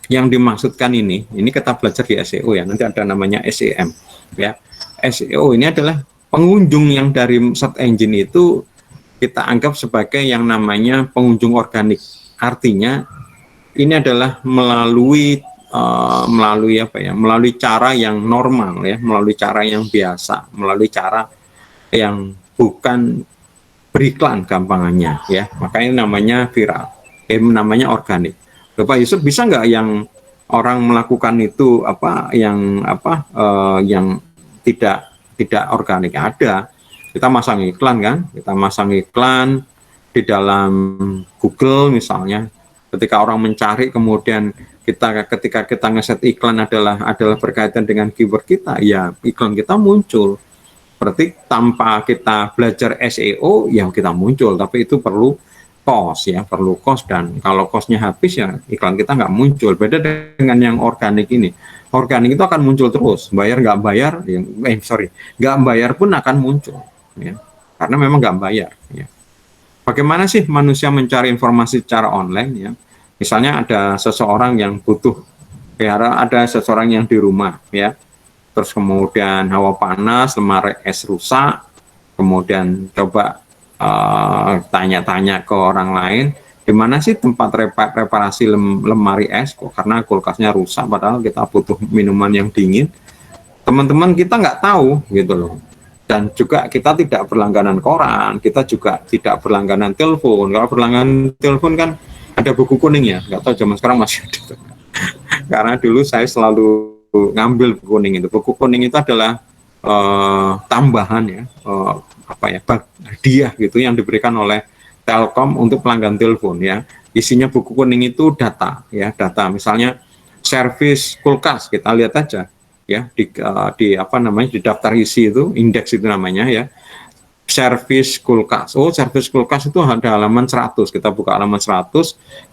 yang dimaksudkan ini kita belajar di SEO ya, nanti ada namanya SEM ya. SEO ini adalah pengunjung yang dari search engine itu kita anggap sebagai yang namanya pengunjung organik. Artinya ini adalah melalui melalui cara yang normal ya, melalui cara yang biasa, melalui cara yang bukan beriklan gampangannya ya. Makanya namanya viral, namanya organik. Bapak Yusuf, bisa nggak yang orang melakukan itu yang tidak organik? Ada. Kita masang iklan kan, kita masang iklan di dalam Google misalnya. Ketika orang mencari, kemudian ketika kita ngeset iklan adalah berkaitan dengan keyword kita, ya iklan kita muncul. Berarti tanpa kita belajar SEO, ya kita muncul, tapi itu perlu cost ya, perlu cost, dan kalau costnya habis ya iklan kita nggak muncul. Beda dengan yang organik ini. Organik itu akan muncul terus, bayar nggak bayar, nggak bayar pun akan muncul ya, karena memang nggak bayar ya. Bagaimana sih manusia mencari informasi secara online ya? Misalnya ada seseorang yang butuh, ada seseorang yang di rumah ya, terus kemudian hawa panas, lemari es rusak, kemudian coba tanya-tanya ke orang lain, di mana sih tempat reparasi lemari es kok, karena kulkasnya rusak padahal kita butuh minuman yang dingin. Teman-teman kita nggak tahu gitu loh. Dan juga kita tidak berlangganan koran, kita juga tidak berlangganan telepon. Kalau berlangganan telepon kan ada buku kuning ya, nggak tahu zaman sekarang masih ada. Karena dulu saya selalu ngambil buku kuning itu. Buku kuning itu adalah tambahan ya, hadiah gitu yang diberikan oleh Telkom untuk pelanggan telepon ya. Isinya buku kuning itu data ya, data misalnya servis kulkas, kita lihat aja ya di daftar isi itu, indeks itu namanya ya, servis kulkas. Oh, servis kulkas itu ada halaman 100, kita buka halaman 100,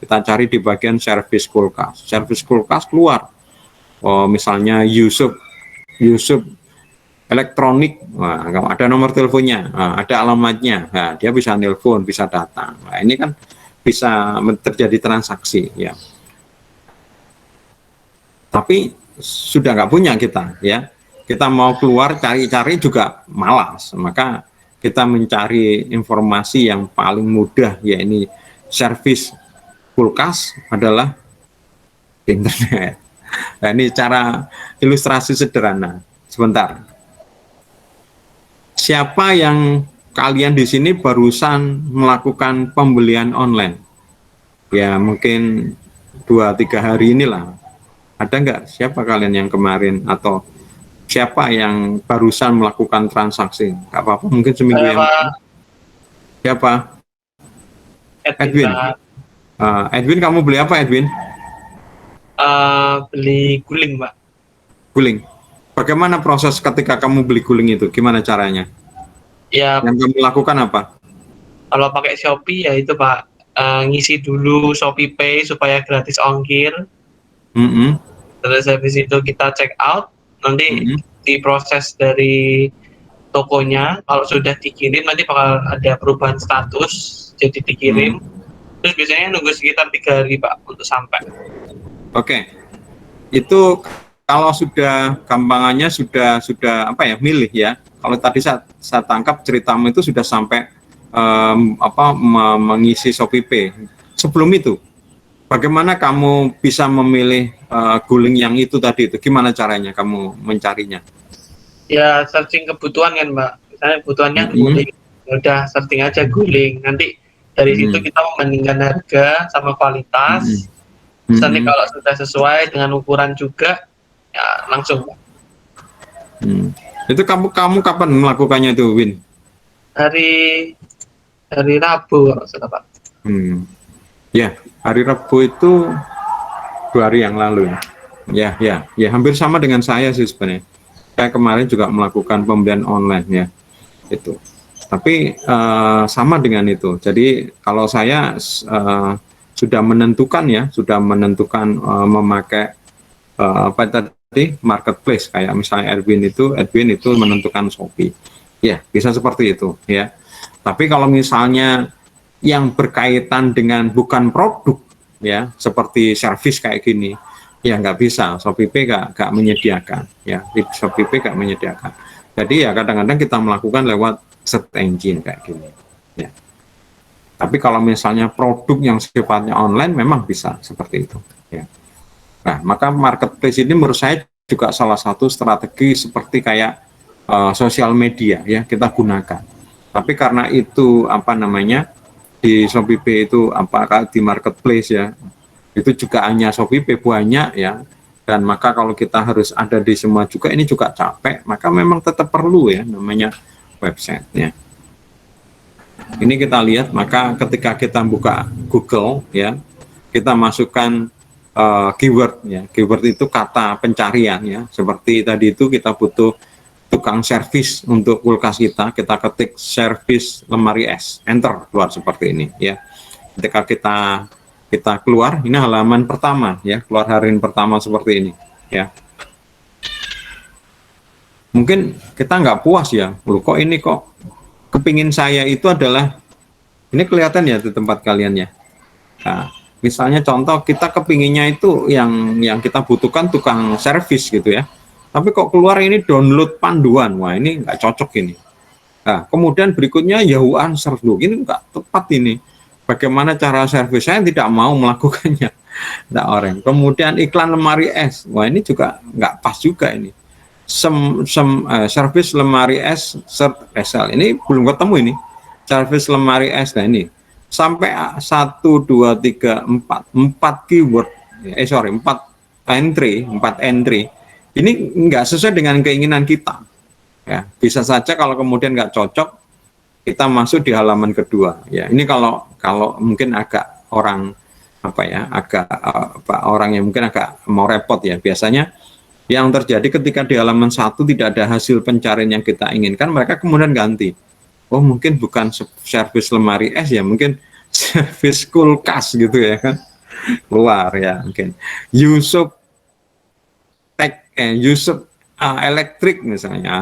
kita cari di bagian servis kulkas. Servis kulkas keluar, oh misalnya Yusuf elektronik, nah, ada nomor teleponnya, nah, ada alamatnya, nah, dia bisa nelpon, bisa datang. Nah, ini kan bisa terjadi transaksi ya. Tapi sudah nggak punya kita ya. Kita mau keluar cari-cari juga malas, maka kita mencari informasi yang paling mudah, ya ini servis kulkas adalah internet. Nah, ini cara ilustrasi sederhana. Sebentar. Siapa yang kalian di sini barusan melakukan pembelian online? Ya mungkin 2-3 hari inilah. Ada nggak siapa kalian yang kemarin, atau siapa yang barusan melakukan transaksi? Nggak apa-apa, mungkin seminggu yang lalu. Siapa? Edwin. Edwin, kamu beli apa, Edwin? Beli guling, Pak. Guling. Bagaimana proses ketika kamu beli guling itu? Gimana caranya? Ya. Yang kamu lakukan apa? Kalau pakai Shopee ya itu, Pak, ngisi dulu Shopee Pay supaya gratis ongkir. Terus habis itu kita check out, nanti diproses dari tokonya. Kalau sudah dikirim nanti bakal ada perubahan status jadi dikirim. Terus biasanya nunggu sekitar 3 hari, Pak, untuk sampai. Oke. Itu kalau sudah gampangannya sudah milih ya. Kalau tadi saya tangkap ceritamu itu sudah sampai mengisi Shopee Pay. Sebelum itu, bagaimana kamu bisa memilih guling yang itu tadi itu? Gimana caranya kamu mencarinya? Ya searching kebutuhan kan, Mbak. Misalnya kebutuhannya guling, ya udah searching aja guling. Nanti dari situ kita membandingkan harga sama kualitas. Misalnya kalau sudah sesuai dengan ukuran juga, ya langsung. Itu kamu kapan melakukannya itu, Win? Hari Rabu, Pak. Ya, hari Rabu itu 2 hari yang lalu. Ya, hampir sama dengan saya sih sebenarnya. Saya kemarin juga melakukan pembelian online ya, itu. Tapi sama dengan itu. Jadi kalau saya sudah menentukan memakai marketplace, kayak misalnya Edwin itu menentukan Shopee. Ya, bisa seperti itu ya. Tapi kalau misalnya yang berkaitan dengan bukan produk ya, seperti servis kayak gini, Ya nggak bisa, Shopee Pay nggak menyediakan, ya Shopee Pay nggak menyediakan. Jadi ya kadang-kadang kita melakukan lewat search engine kayak gini. Ya. Tapi kalau misalnya produk yang sifatnya online memang bisa seperti itu. Ya. Nah, maka marketplace ini menurut saya juga salah satu strategi seperti kayak sosial media ya kita gunakan. Tapi karena itu apa namanya di Shopee Pay itu apakah di marketplace ya itu juga hanya Shopee Pay banyak ya, dan maka kalau kita harus ada di semua juga ini juga capek, maka memang tetap perlu ya namanya website ya. Ini kita lihat, maka ketika kita buka Google ya, kita masukkan keyword ya, keyword itu kata pencarian ya, seperti tadi itu kita butuh tukang servis untuk kulkas kita ketik servis lemari es, enter, keluar seperti ini ya. Ketika kita keluar, ini halaman pertama ya, keluar harian pertama seperti ini ya. Mungkin kita nggak puas ya, loh kok ini kok kepingin saya itu adalah, ini kelihatan ya di tempat kalian ya. Nah, misalnya contoh kita kepinginnya itu yang kita butuhkan tukang servis gitu ya. Tapi kok keluar ini download panduan, wah ini nggak cocok ini. Nah, kemudian berikutnya Yahoo Answer, loh ini nggak tepat ini. Bagaimana cara servis, saya tidak mau melakukannya. Nah, orang. Kemudian iklan lemari es, wah ini juga nggak pas juga ini. Servis lemari es search result, ini belum ketemu ini. Servis lemari es, nah ini sampai 1, 2, 3, 4 keyword, 4 entry. Ini nggak sesuai dengan keinginan kita. Ya, bisa saja kalau kemudian nggak cocok, kita masuk di halaman kedua. Ya, ini kalau mungkin agak orang orang yang mungkin agak mau repot ya. Biasanya yang terjadi ketika di halaman 1 tidak ada hasil pencarian yang kita inginkan, mereka kemudian ganti. Oh mungkin bukan servis lemari es ya, mungkin servis kulkas gitu ya kan, keluar ya mungkin. Yusuf elektrik misalnya,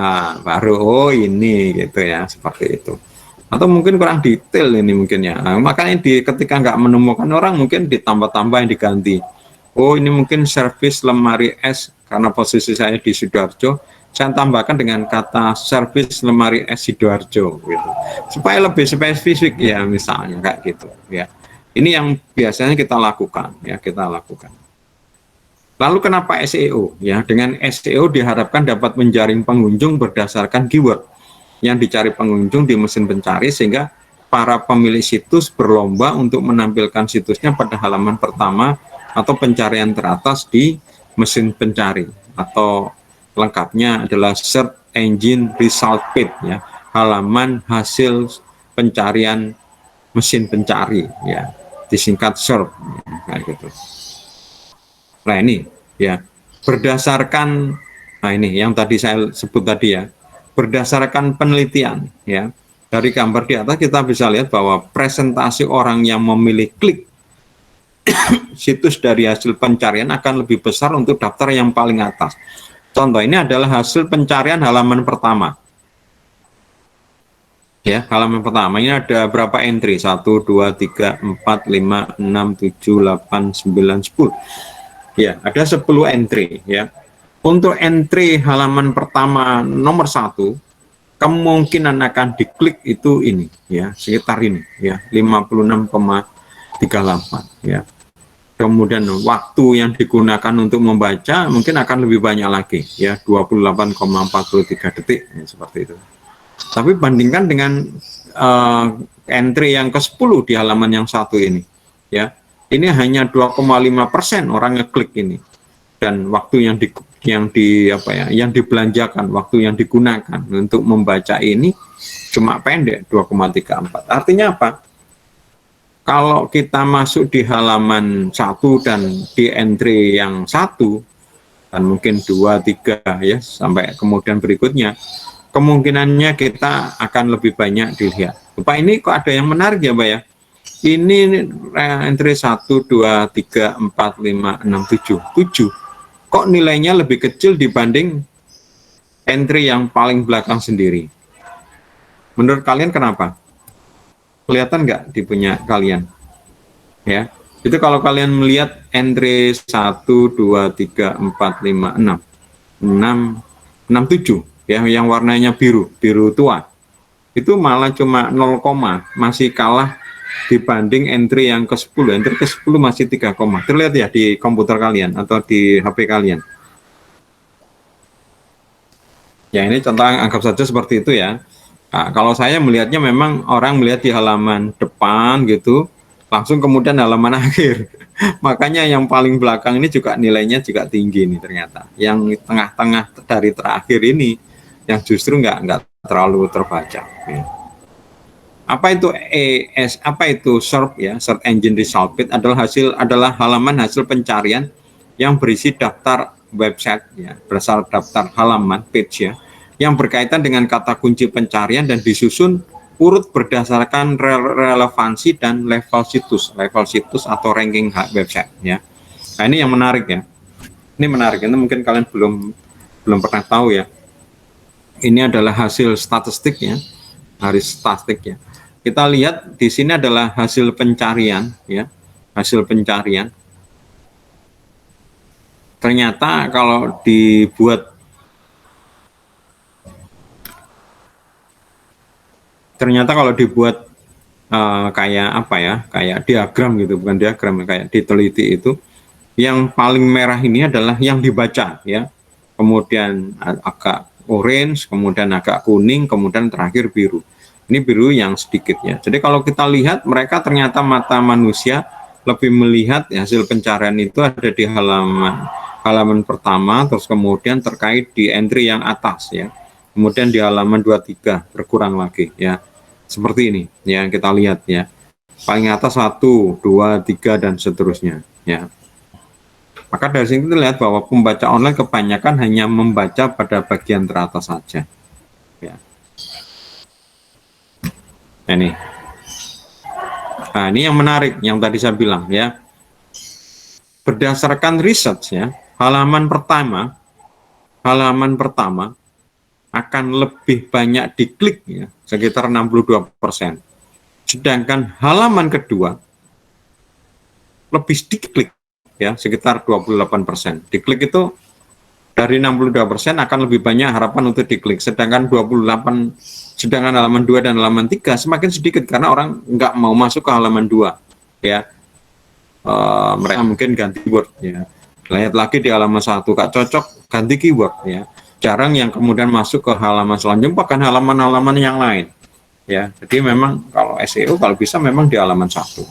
baru oh ini gitu ya, seperti itu. Atau mungkin kurang detail ini mungkin ya. Nah, makanya ketika nggak menemukan orang mungkin ditambah-tambah yang diganti. Oh ini mungkin servis lemari es karena posisi saya di Sidoarjo, saya tambahkan dengan kata servis lemari es Sidoarjo gitu. Supaya lebih spesifik ya misalnya kayak gitu ya. Ini yang biasanya kita lakukan ya, Lalu kenapa SEO? Ya, dengan SEO diharapkan dapat menjaring pengunjung berdasarkan keyword yang dicari pengunjung di mesin pencari, sehingga para pemilik situs berlomba untuk menampilkan situsnya pada halaman pertama atau pencarian teratas di mesin pencari, atau lengkapnya adalah search engine result page ya, halaman hasil pencarian mesin pencari ya, disingkat SERP ya, kayak gitu. Nah ini ya, berdasarkan, nah ini yang tadi saya sebut tadi ya, berdasarkan penelitian ya, dari gambar di atas kita bisa lihat bahwa presentasi orang yang memilih klik situs dari hasil pencarian akan lebih besar untuk daftar yang paling atas. Contoh ini adalah hasil pencarian halaman pertama. Ya, halaman pertama ini ada berapa entry? 1, 2, 3, 4, 5, 6, 7, 8, 9, 10. Ya, ada 10 entry ya. Untuk entry halaman pertama nomor 1, kemungkinan akan diklik itu ini ya, sekitar ini ya, 56,38 ya. Kemudian waktu yang digunakan untuk membaca mungkin akan lebih banyak lagi ya, 28,43 detik ya, seperti itu. Tapi bandingkan dengan entry yang ke-10 di halaman yang 1 ini ya, ini hanya 2,5% orang ngeklik ini, dan waktu yang dibelanjakan, waktu yang digunakan untuk membaca ini cuma pendek 2,34. Artinya apa? Kalau kita masuk di halaman 1 dan di entry yang 1 dan mungkin 2, 3 ya sampai kemudian berikutnya, kemungkinannya kita akan lebih banyak dilihat. Pak, ini kok ada yang menarik ya Pak ya? Ini entry 1, 2, 3, 4, 5, 6, 7. Kok nilainya lebih kecil dibanding entry yang paling belakang sendiri? Menurut kalian kenapa? Kelihatan nggak di punya kalian? Ya, Itu kalau kalian melihat entry 1, 2, 3, 4, 5, 6, 6, 7 ya, yang warnanya biru tua, itu malah cuma 0, masih kalah dibanding entry yang ke-10. Entry ke-10 masih 3, terlihat ya di komputer kalian atau di HP kalian. Ya, ini contoh, anggap saja seperti itu ya. Nah, kalau saya melihatnya memang orang melihat di halaman depan gitu, langsung kemudian halaman akhir. Makanya yang paling belakang ini juga nilainya juga tinggi nih ternyata. Yang tengah-tengah dari terakhir ini yang justru nggak terlalu terbaca. Ya. Apa itu apa itu SERP ya? Search Engine Result Page adalah halaman hasil pencarian yang berisi daftar website ya, berdasar daftar halaman page ya, yang berkaitan dengan kata kunci pencarian dan disusun urut berdasarkan relevansi dan level situs atau ranking website ya. Nah, ini yang menarik ya. Ini menarik, ini mungkin kalian belum pernah tahu ya. Ini adalah hasil statistik ya, ya. Kita lihat di sini adalah hasil pencarian ya, hasil pencarian. Ternyata kalau dibuat kayak apa ya, kayak diagram gitu, bukan diagram, kayak diteliti itu, yang paling merah ini adalah yang dibaca ya, kemudian agak orange, kemudian agak kuning, kemudian terakhir biru. Ini biru yang sedikit ya. Jadi kalau kita lihat, mereka ternyata mata manusia lebih melihat hasil pencarian itu ada di halaman pertama, terus kemudian terkait di entry yang atas ya, kemudian di halaman 23 berkurang lagi ya. Seperti ini yang kita lihat ya, paling atas 1, 2, 3 dan seterusnya ya. Maka dari sini kita lihat bahwa pembaca online kebanyakan hanya membaca pada bagian teratas saja ya. Ini nah, ini yang menarik yang tadi saya bilang ya, berdasarkan research ya, halaman pertama akan lebih banyak diklik ya, sekitar 62%. Sedangkan halaman kedua lebih sedikit klik ya, sekitar 28%. Diklik itu dari 62% akan lebih banyak harapan untuk diklik. Sedangkan halaman 2 dan halaman 3 semakin sedikit karena orang nggak mau masuk ke halaman 2 ya. Mereka mungkin ganti keyword ya. Lihat lagi di halaman 1 gak cocok, ganti keyword ya. Jarang yang kemudian masuk ke halaman selanjutnya, bahkan halaman-halaman yang lain ya. Jadi memang kalau SEO kalau bisa memang di halaman 1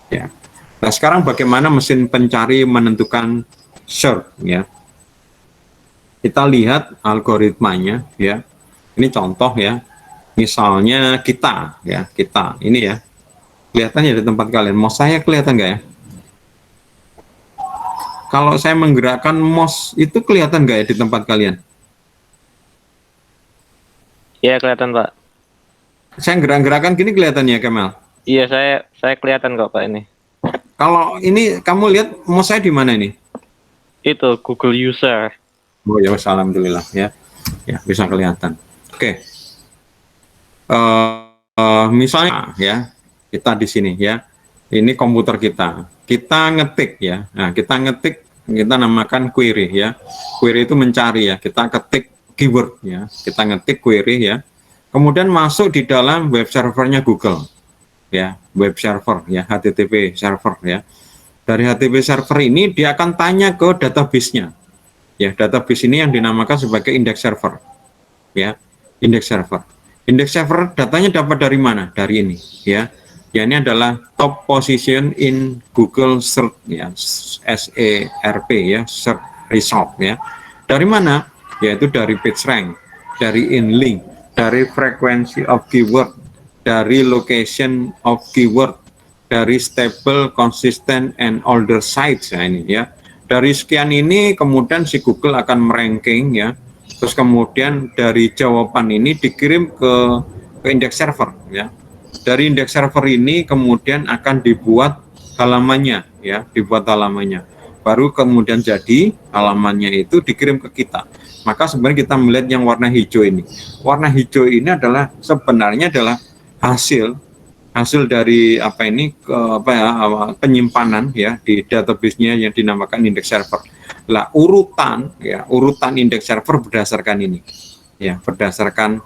ya. Nah, sekarang bagaimana mesin pencari menentukan SERP ya. Kita lihat algoritmanya ya. Ini contoh ya. Misalnya kita ini ya. Kelihatannya di tempat kalian. Mouse saya kelihatan nggak ya? Kalau saya menggerakkan mouse itu kelihatan nggak ya di tempat kalian? Iya, kelihatan, Pak. Saya gerak-gerakan gini kelihatan ya, Kemal? Iya, saya kelihatan kok, Pak, ini. Kalau ini kamu lihat mouse saya di mana ini? Itu Google User. Oh ya, alhamdulillah ya. Ya, bisa kelihatan. Oke. Misalnya ya, kita di sini ya. Ini komputer kita. Kita ngetik ya. Nah, kita namakan query ya. Query itu mencari ya. Kita ketik keyword ya. Kita ngetik query ya. Kemudian masuk di dalam web servernya Google ya, web server ya, HTTP server ya. Dari HTTP server ini dia akan tanya ke database-nya. Ya, database ini yang dinamakan sebagai index server. Ya, index server. Index server datanya dapat dari mana? Dari ini ya. Ya, ini adalah top position in Google Search ya, SERP ya, search result ya. Dari mana? Yaitu dari PageRank, dari InLink, dari frequency of keyword, dari location of keyword, dari stable, consistent, and older sites ya ini ya. Dari sekian ini kemudian si Google akan meranking ya. Terus kemudian dari jawaban ini dikirim ke index server ya. Dari index server ini kemudian akan dibuat halamannya ya, baru kemudian jadi halamannya itu dikirim ke kita. Maka sebenarnya kita melihat yang warna hijau ini. Warna hijau ini adalah sebenarnya adalah hasil hasil dari apa ini penyimpanan ya di database-nya yang dinamakan index server. Lah urutan index server berdasarkan ini ya, berdasarkan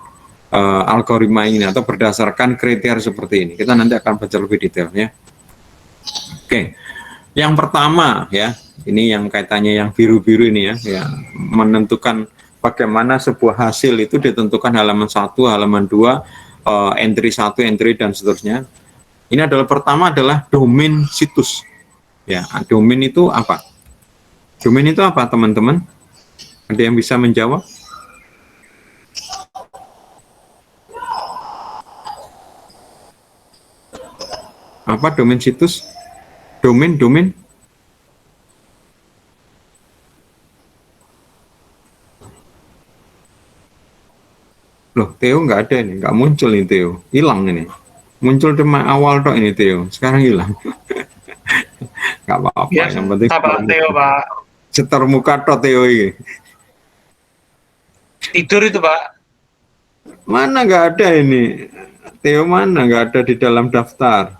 algoritma ini atau berdasarkan kriteria seperti ini. Kita nanti akan baca lebih detail ya. Oke. Yang pertama ya, ini yang kaitannya yang biru-biru ini ya, menentukan bagaimana sebuah hasil itu ditentukan halaman 1, halaman 2, entry 1, entry dan seterusnya. Ini adalah pertama adalah domain situs. Ya, domain itu apa? Domain itu apa, teman-teman? Ada yang bisa menjawab? Apa domain situs? Domain. Loh, Theo nggak ada ini, nggak muncul ini Theo, hilang ini. Muncul cuma awal tok ini Theo, sekarang hilang. Nggak apa-apa, Ya, yang penting Pak Theo, Pak. setor muka tok Theo ini. Tidur itu, Pak. Mana nggak ada ini, Theo mana nggak ada di dalam daftar.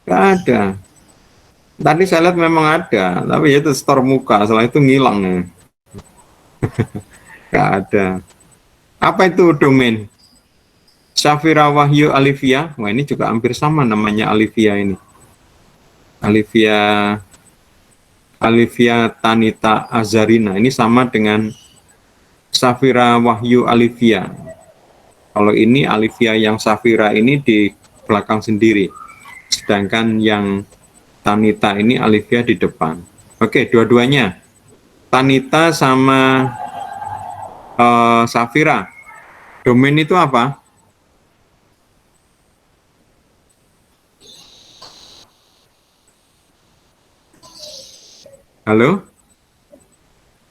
Nggak ada. Tadi saya lihat memang ada, tapi ya itu setor muka, setelah itu ngilang ya. Nggak ada. Apa itu domain? Syafira Wahyu Alivia. Wah, ini juga hampir sama namanya Alivia ini. Alivia Tanita Azarina. Ini sama dengan Syafira Wahyu Alivia. Kalau ini Alivia yang Syafira ini di belakang sendiri. Sedangkan yang Tanita ini Alivia di depan. Oke, dua-duanya. Tanita sama Syafira. Domain itu apa? Halo?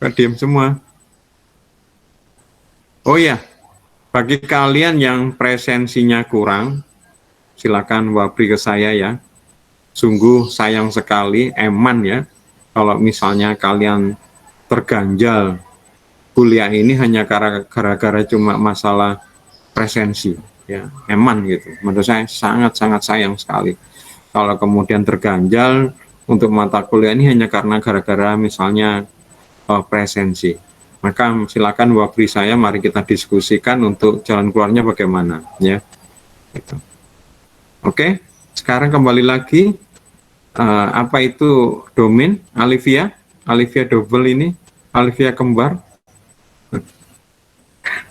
Kok diam semua? Oh ya, bagi kalian yang presensinya kurang, silakan wabri ke saya ya. Sungguh sayang sekali, eman ya, kalau misalnya kalian terganjal kuliah ini hanya gara-gara cuma masalah presensi ya, eman gitu. Menurut saya sangat-sangat sayang sekali kalau kemudian terganjal untuk mata kuliah ini hanya karena gara-gara misalnya presensi. Maka silakan wabri saya, mari kita diskusikan untuk jalan keluarnya bagaimana ya gitu. Oke, sekarang kembali lagi, apa itu domain? Alivia double ini, Alivia kembar.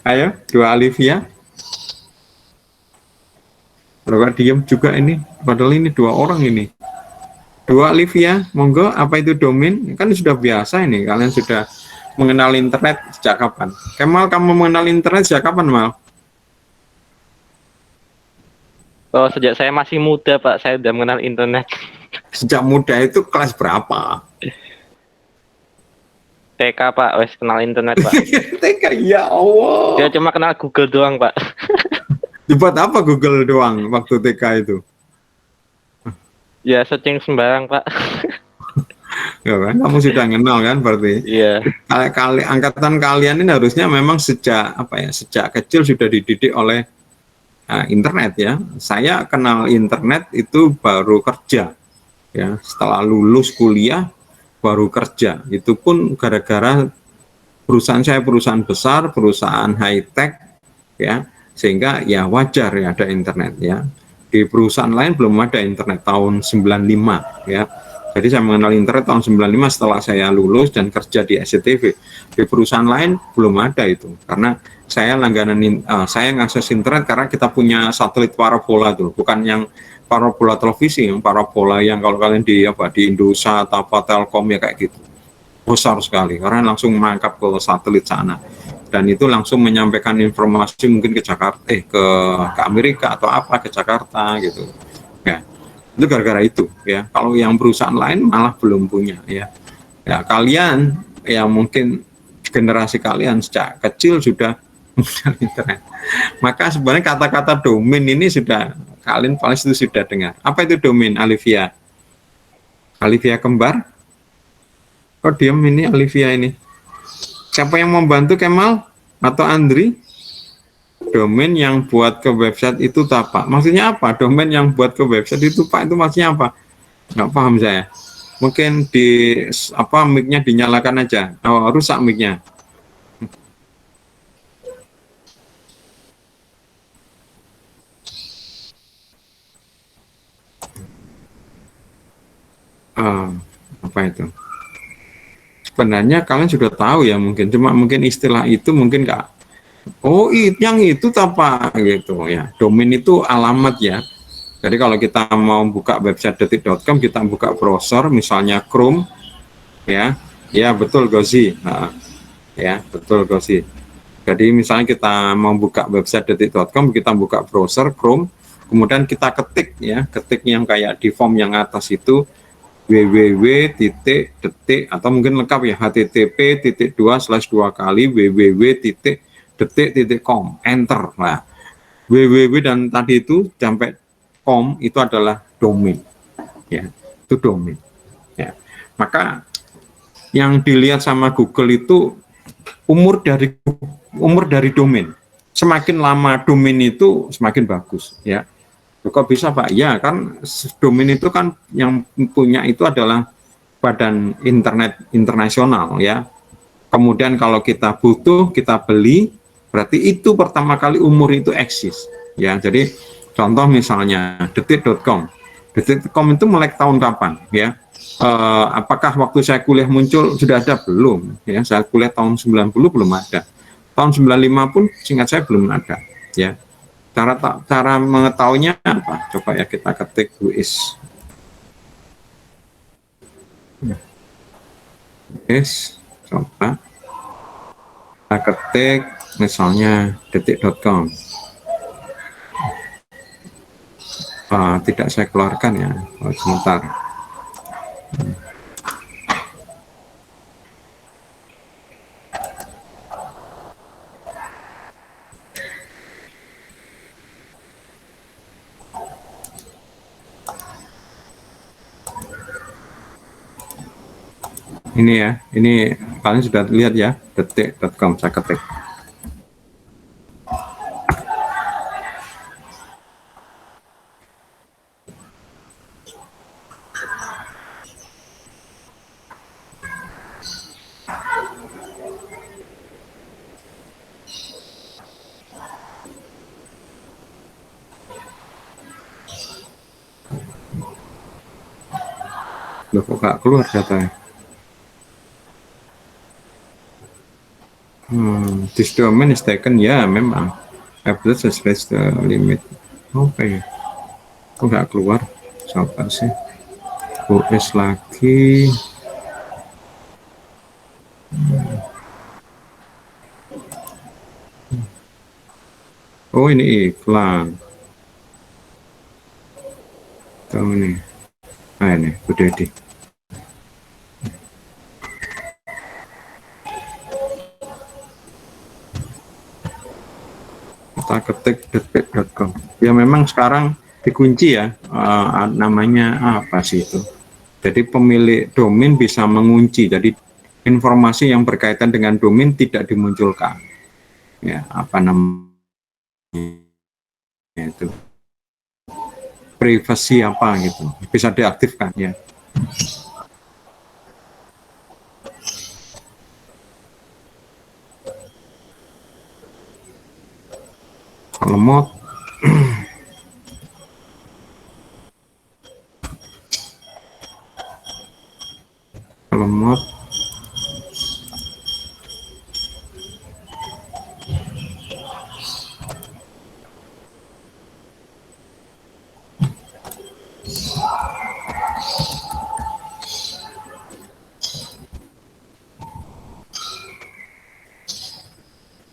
Ayo, dua Alivia. Kalau diam juga ini, padahal ini dua orang ini. Dua Alivia, monggo, apa itu domain? Kan sudah biasa ini, kalian sudah mengenal internet sejak kapan? Kemal, kamu mengenal internet sejak kapan, Mal? Oh, sejak saya masih muda, Pak, saya sudah mengenal internet. Sejak muda itu kelas berapa? TK, Pak, wes kenal internet, Pak. TK, ya Allah. Dia cuma kenal Google doang, Pak. Dibuat apa Google doang waktu TK itu? Ya, searching sembarang, Pak. Ya kan, kamu sudah kenal kan berarti. Iya. Angkatan kalian ini harusnya memang sejak kecil sudah dididik oleh internet ya. Saya kenal internet itu baru kerja ya, setelah lulus kuliah baru kerja. Itu pun gara-gara perusahaan saya perusahaan besar, perusahaan high tech ya, sehingga ya wajar ya ada internet ya. Di perusahaan lain belum ada internet tahun 95 ya. Jadi saya mengenal internet tahun 95 setelah saya lulus dan kerja di SCTV. Di perusahaan lain belum ada itu, karena saya langganan saya ngakses internet karena kita punya satelit parabola tuh, bukan yang parabola televisi, yang parabola yang kalau kalian di Indosat atau Telkom ya kayak gitu. Besar sekali karena langsung mengangkat ke satelit sana. Dan itu langsung menyampaikan informasi mungkin ke Jakarta, ke Amerika atau apa, ke Jakarta gitu. Ya. Itu gara-gara itu ya. Kalau yang perusahaan lain malah belum punya ya. Ya kalian yang mungkin generasi kalian sejak kecil sudah mengenal internet. Maka sebenarnya kata-kata domain ini sudah kalian pasti sudah dengar. Apa itu domain, Alivia? Alivia kembar? Kok diam ini Alivia ini? Siapa yang membantu, Kemal atau Andri? domain yang buat ke website itu apa? Maksudnya apa? Domain yang buat ke website itu Pak, itu maksudnya apa? Nggak paham saya. Mungkin di apa mic-nya dinyalakan aja. Oh, rusak mic-nya. Apa itu? Sebenarnya kalian sudah tahu ya, mungkin cuma mungkin istilah itu mungkin nggak. Oh, yang itu apa gitu ya. Domain itu alamat ya. Jadi kalau kita mau buka website detik.com, kita buka browser misalnya Chrome ya. Ya betul Gozi. Nah, ya betul Gozi. Jadi misalnya kita mau buka website detik.com, kita buka browser Chrome, kemudian kita ketik ya, ketik yang kayak di form yang atas itu www.detik atau mungkin lengkap ya http://2 kali www.detik.com, enter. Nah, www dan tadi itu sampai com itu adalah domain ya, itu domain ya. Maka yang dilihat sama Google itu umur dari domain. Semakin lama domain itu semakin bagus ya. Kok bisa Pak? Ya kan domain itu kan yang punya itu adalah Badan Internet Internasional ya. Kemudian kalau kita butuh, kita beli, berarti itu pertama kali umur itu eksis ya. Jadi contoh misalnya detik.com. Detik.com itu mulai tahun kapan ya? Apakah waktu saya kuliah muncul sudah ada? Belum ya. Saya kuliah tahun 90 belum ada. Tahun 95 pun singkat saya belum ada ya. Cara mengetahuinya apa? Coba ya kita ketik WIS. Coba kita ketik misalnya detik.com. Tidak saya keluarkan ya. Sebentar. Ini ya, ini kalian sudah lihat ya, detik.com saya ketik. Loh, kok nggak keluar datanya? This domain is taken, ya memang average has reached the limit. Oke, kok nggak keluar? Coba sih US lagi. Oh ini iklan. Tahu nih. Ini udah di. Kita ketik detik.com. Ya memang sekarang dikunci ya, namanya apa sih itu. Jadi pemilik domain bisa mengunci. Jadi informasi yang berkaitan dengan domain tidak dimunculkan. Ya apa namanya itu? Privasi apa gitu. Bisa diaktifkan ya. Lemot. Lemot.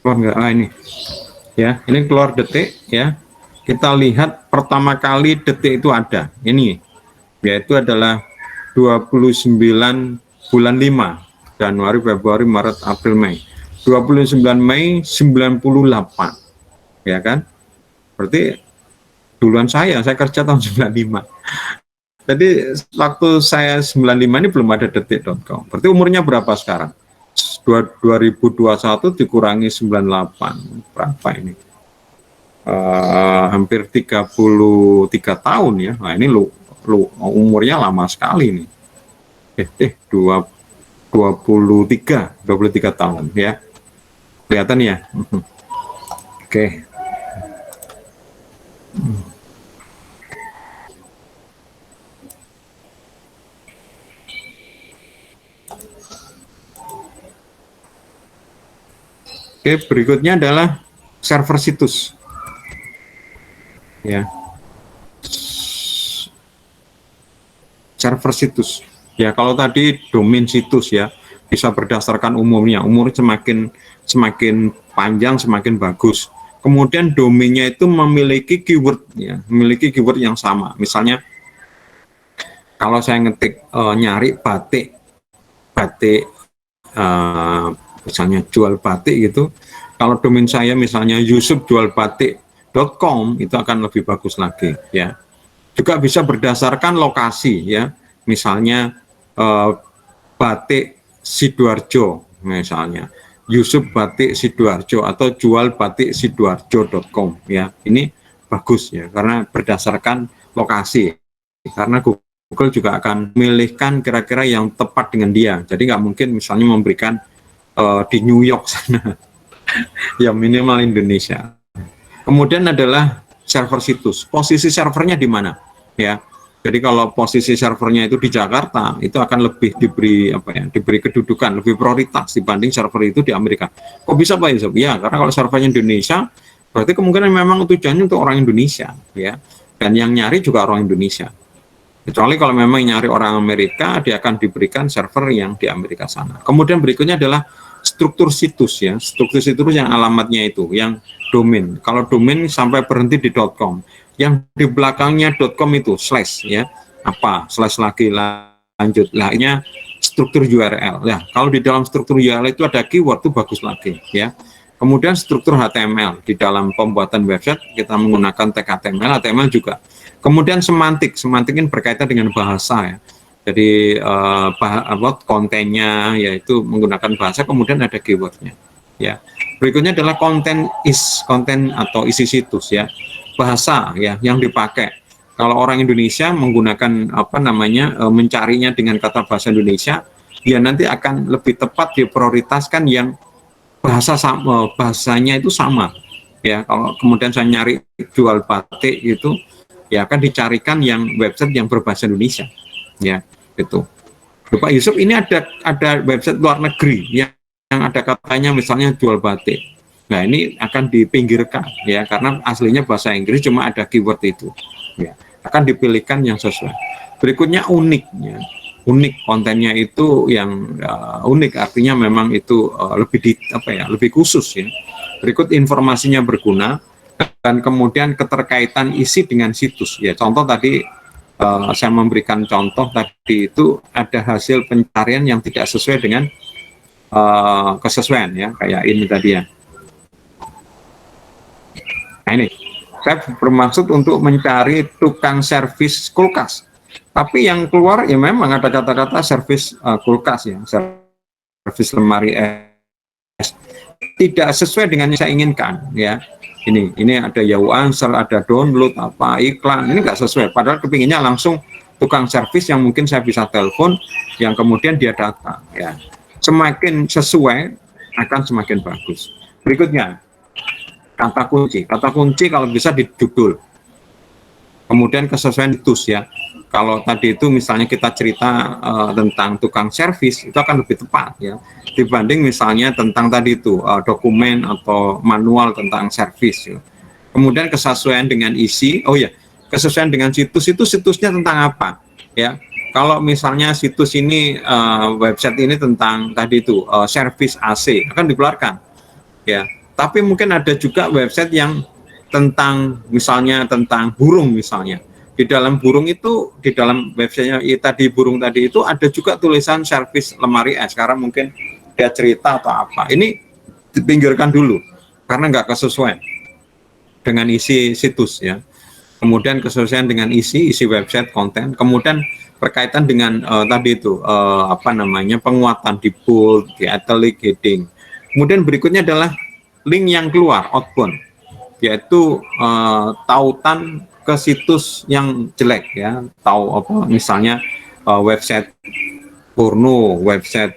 Keluar nggak? Ini. Ya, ini keluar detik ya. Kita lihat pertama kali detik itu ada. Ini yaitu adalah 29 bulan 5, Januari, Februari, Maret, April, Mei. 29 Mei 98. Ya kan? Berarti duluan saya kerja tahun 95. Jadi waktu saya 95 ini belum ada detik.com. Berarti umurnya berapa sekarang? 2021 dikurangi 98. Berapa ini? hampir 33 tahun ya. Nah ini lu umurnya lama sekali nih. 23 tahun ya. Kelihatan ya. Oke. Oke, berikutnya adalah server situs. Ya. Server situs. Ya, kalau tadi domain situs ya bisa berdasarkan umurnya. Umur semakin panjang semakin bagus. Kemudian domainnya itu memiliki keyword ya, memiliki keyword yang sama. Misalnya kalau saya ngetik nyari batik misalnya jual batik gitu, kalau domain saya misalnya yusufjualbatik.com itu akan lebih bagus lagi ya. Juga bisa berdasarkan lokasi ya, misalnya batik Sidoarjo misalnya, Yusuf Batik Sidoarjo atau jualbatiksidoarjo.com ya. Ini bagus ya karena berdasarkan lokasi, karena Google juga akan memilihkan kira-kira yang tepat dengan dia. Jadi nggak mungkin misalnya memberikan di New York sana ya, minimal Indonesia. Kemudian adalah server situs, posisi servernya di mana ya. Jadi kalau posisi servernya itu di Jakarta, itu akan lebih diberi diberi kedudukan, lebih prioritas dibanding server itu di Amerika. Kok bisa Pak Yusuf? Ya, karena kalau servernya Indonesia, berarti kemungkinan memang tujuannya untuk orang Indonesia ya. Dan yang nyari juga orang Indonesia. Kecuali kalau memang nyari orang Amerika, dia akan diberikan server yang di Amerika sana. Kemudian berikutnya adalah struktur situs ya. Struktur situs yang alamatnya itu, yang domain. Kalau domain sampai berhenti di .com. Yang di belakangnya .com itu slash ya, apa slash lagi lanjut lahnya struktur URL ya. Kalau di dalam struktur URL itu ada keyword itu bagus lagi ya. Kemudian struktur HTML di dalam pembuatan website kita menggunakan tag HTML juga. Kemudian semantik ini berkaitan dengan bahasa ya. Jadi kontennya yaitu menggunakan bahasa, kemudian ada keywordnya ya. Berikutnya adalah konten atau isi situs ya. Bahasa ya yang dipakai. Kalau orang Indonesia menggunakan mencarinya dengan kata bahasa Indonesia, ya nanti akan lebih tepat diprioritaskan yang bahasanya itu sama ya. Kalau kemudian saya nyari jual batik itu ya akan dicarikan yang website yang berbahasa Indonesia ya itu. Pak Yusuf, ini ada website luar negeri yang ada katanya misalnya jual batik. Nah ini akan dipinggirkan ya, karena aslinya bahasa Inggris cuma ada keyword itu ya, akan dipilihkan yang sesuai. Berikutnya unik ya. Unik kontennya itu yang unik, artinya memang itu lebih khusus ya. Berikut informasinya berguna, dan kemudian keterkaitan isi dengan situs ya. Contoh tadi saya memberikan contoh tadi itu ada hasil pencarian yang tidak sesuai dengan kesesuaian ya, kayak ini tadi ya. Nah ini, saya bermaksud untuk mencari tukang servis kulkas. Tapi yang keluar ya memang ada kata-kata servis kulkas ya, servis lemari es. Tidak sesuai dengan yang saya inginkan ya. Ini ada Yahoo Answer, ada download, iklan, ini nggak sesuai. Padahal kepinginnya langsung tukang servis yang mungkin saya bisa telepon, yang kemudian dia datang ya. Semakin sesuai akan semakin bagus. Berikutnya, kata kunci kalau bisa di judul. Kemudian kesesuaian situs ya. Kalau tadi itu misalnya kita cerita tentang tukang servis, itu akan lebih tepat ya dibanding misalnya tentang tadi itu dokumen atau manual tentang servis ya. Kemudian kesesuaian dengan isi, kesesuaian dengan situs, itu situsnya tentang apa ya. Kalau misalnya situs ini website ini tentang tadi itu servis AC, akan dikeluarkan ya. Tapi mungkin ada juga website yang tentang misalnya tentang burung misalnya. Di dalam burung itu, di dalam websitenya tadi burung tadi itu ada juga tulisan servis lemari es. Sekarang mungkin dia cerita atau apa. Ini dipinggirkan dulu karena nggak kesesuaian dengan isi situs ya. Kemudian kesesuaian dengan isi website konten. Kemudian berkaitan dengan tadi itu penguatan di bold, di italic, heading. Kemudian berikutnya adalah link yang keluar outbound yaitu tautan ke situs yang jelek ya, tahu apa misalnya website porno, website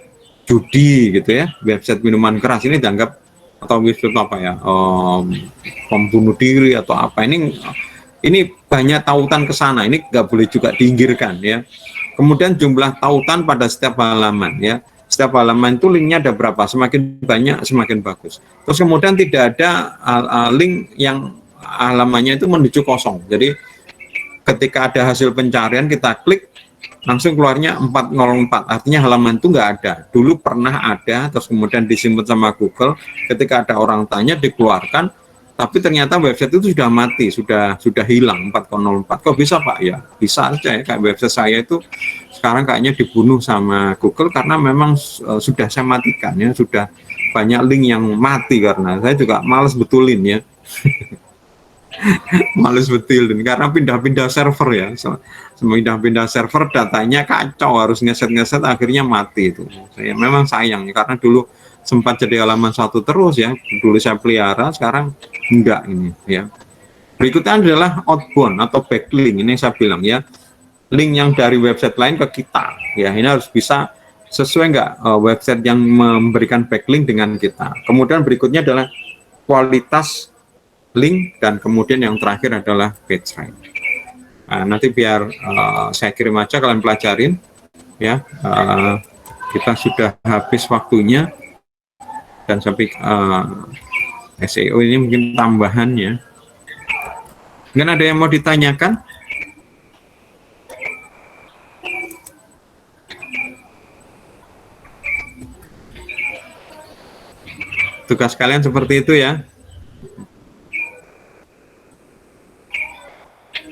judi gitu ya, website minuman keras ini dianggap atau website apa ya, pembunuh diri atau apa, ini banyak tautan ke sana, ini nggak boleh juga diinggirkan ya. Kemudian jumlah tautan pada setiap halaman ya, setiap halaman itu linknya ada berapa, semakin banyak semakin bagus. Terus kemudian tidak ada link yang halamannya itu menuju kosong, jadi ketika ada hasil pencarian kita klik langsung keluarnya 404, artinya halaman itu nggak ada. Dulu pernah ada, terus kemudian disimpan sama Google, ketika ada orang tanya dikeluarkan, tapi ternyata website itu sudah mati, sudah hilang 404. Kok bisa Pak? Ya bisa aja ya, kayak website saya itu sekarang kayaknya dibunuh sama Google karena memang sudah saya matikan ya, sudah banyak link yang mati karena saya juga males betulin ya. Males betulin karena pindah-pindah server ya, pindah-pindah server datanya kacau, harus ngeset-ngeset akhirnya mati itu. Saya memang sayang ya, karena dulu sempat jadi halaman satu terus ya, dulu saya pelihara, sekarang enggak ini ya. Berikutnya adalah outbound atau backlink, ini saya bilang ya, link yang dari website lain ke kita ya, ini harus bisa sesuai enggak website yang memberikan backlink dengan kita. Kemudian berikutnya adalah kualitas link, dan kemudian yang terakhir adalah page rank. Nah, nanti biar saya kirim aja, kalian pelajarin ya. Kita sudah habis waktunya, dan sampai SEO ini mungkin tambahannya. Mungkin ada yang mau ditanyakan? Tugas kalian seperti itu ya.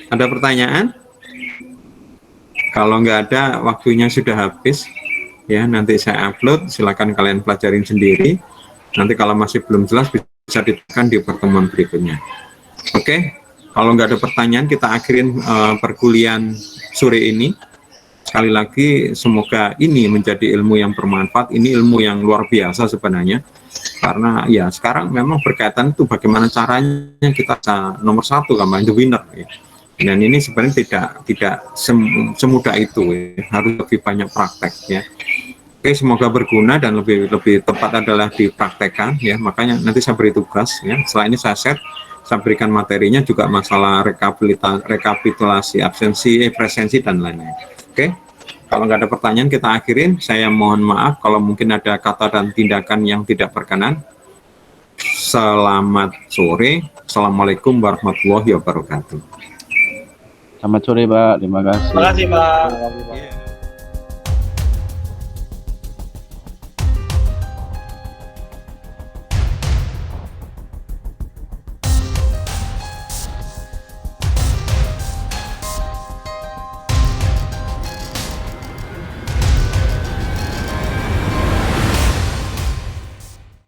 Ada pertanyaan? Kalau nggak ada, waktunya sudah habis ya. Nanti saya upload, silakan kalian pelajarin sendiri. Nanti kalau masih belum jelas bisa ditekan di pertemuan berikutnya. Oke, kalau nggak ada pertanyaan, kita akhirin perkuliahan sore ini. Sekali lagi, semoga ini menjadi ilmu yang bermanfaat. Ini ilmu yang luar biasa sebenarnya, karena ya sekarang memang berkaitan itu bagaimana caranya kita nomor satu, kampanye the winner ya. Dan ini sebenarnya tidak semudah itu ya. Harus lebih banyak praktek ya. Oke, semoga berguna dan lebih tepat adalah dipraktekkan ya. Makanya nanti saya beri tugas ya. Setelah ini saya berikan materinya juga masalah rekapitulasi absensi, presensi dan lainnya. Oke, kalau nggak ada pertanyaan kita akhirin. Saya mohon maaf kalau mungkin ada kata dan tindakan yang tidak berkenan. Selamat sore. Assalamualaikum warahmatullahi wabarakatuh. Selamat sore Pak, terima kasih. Terima kasih Pak.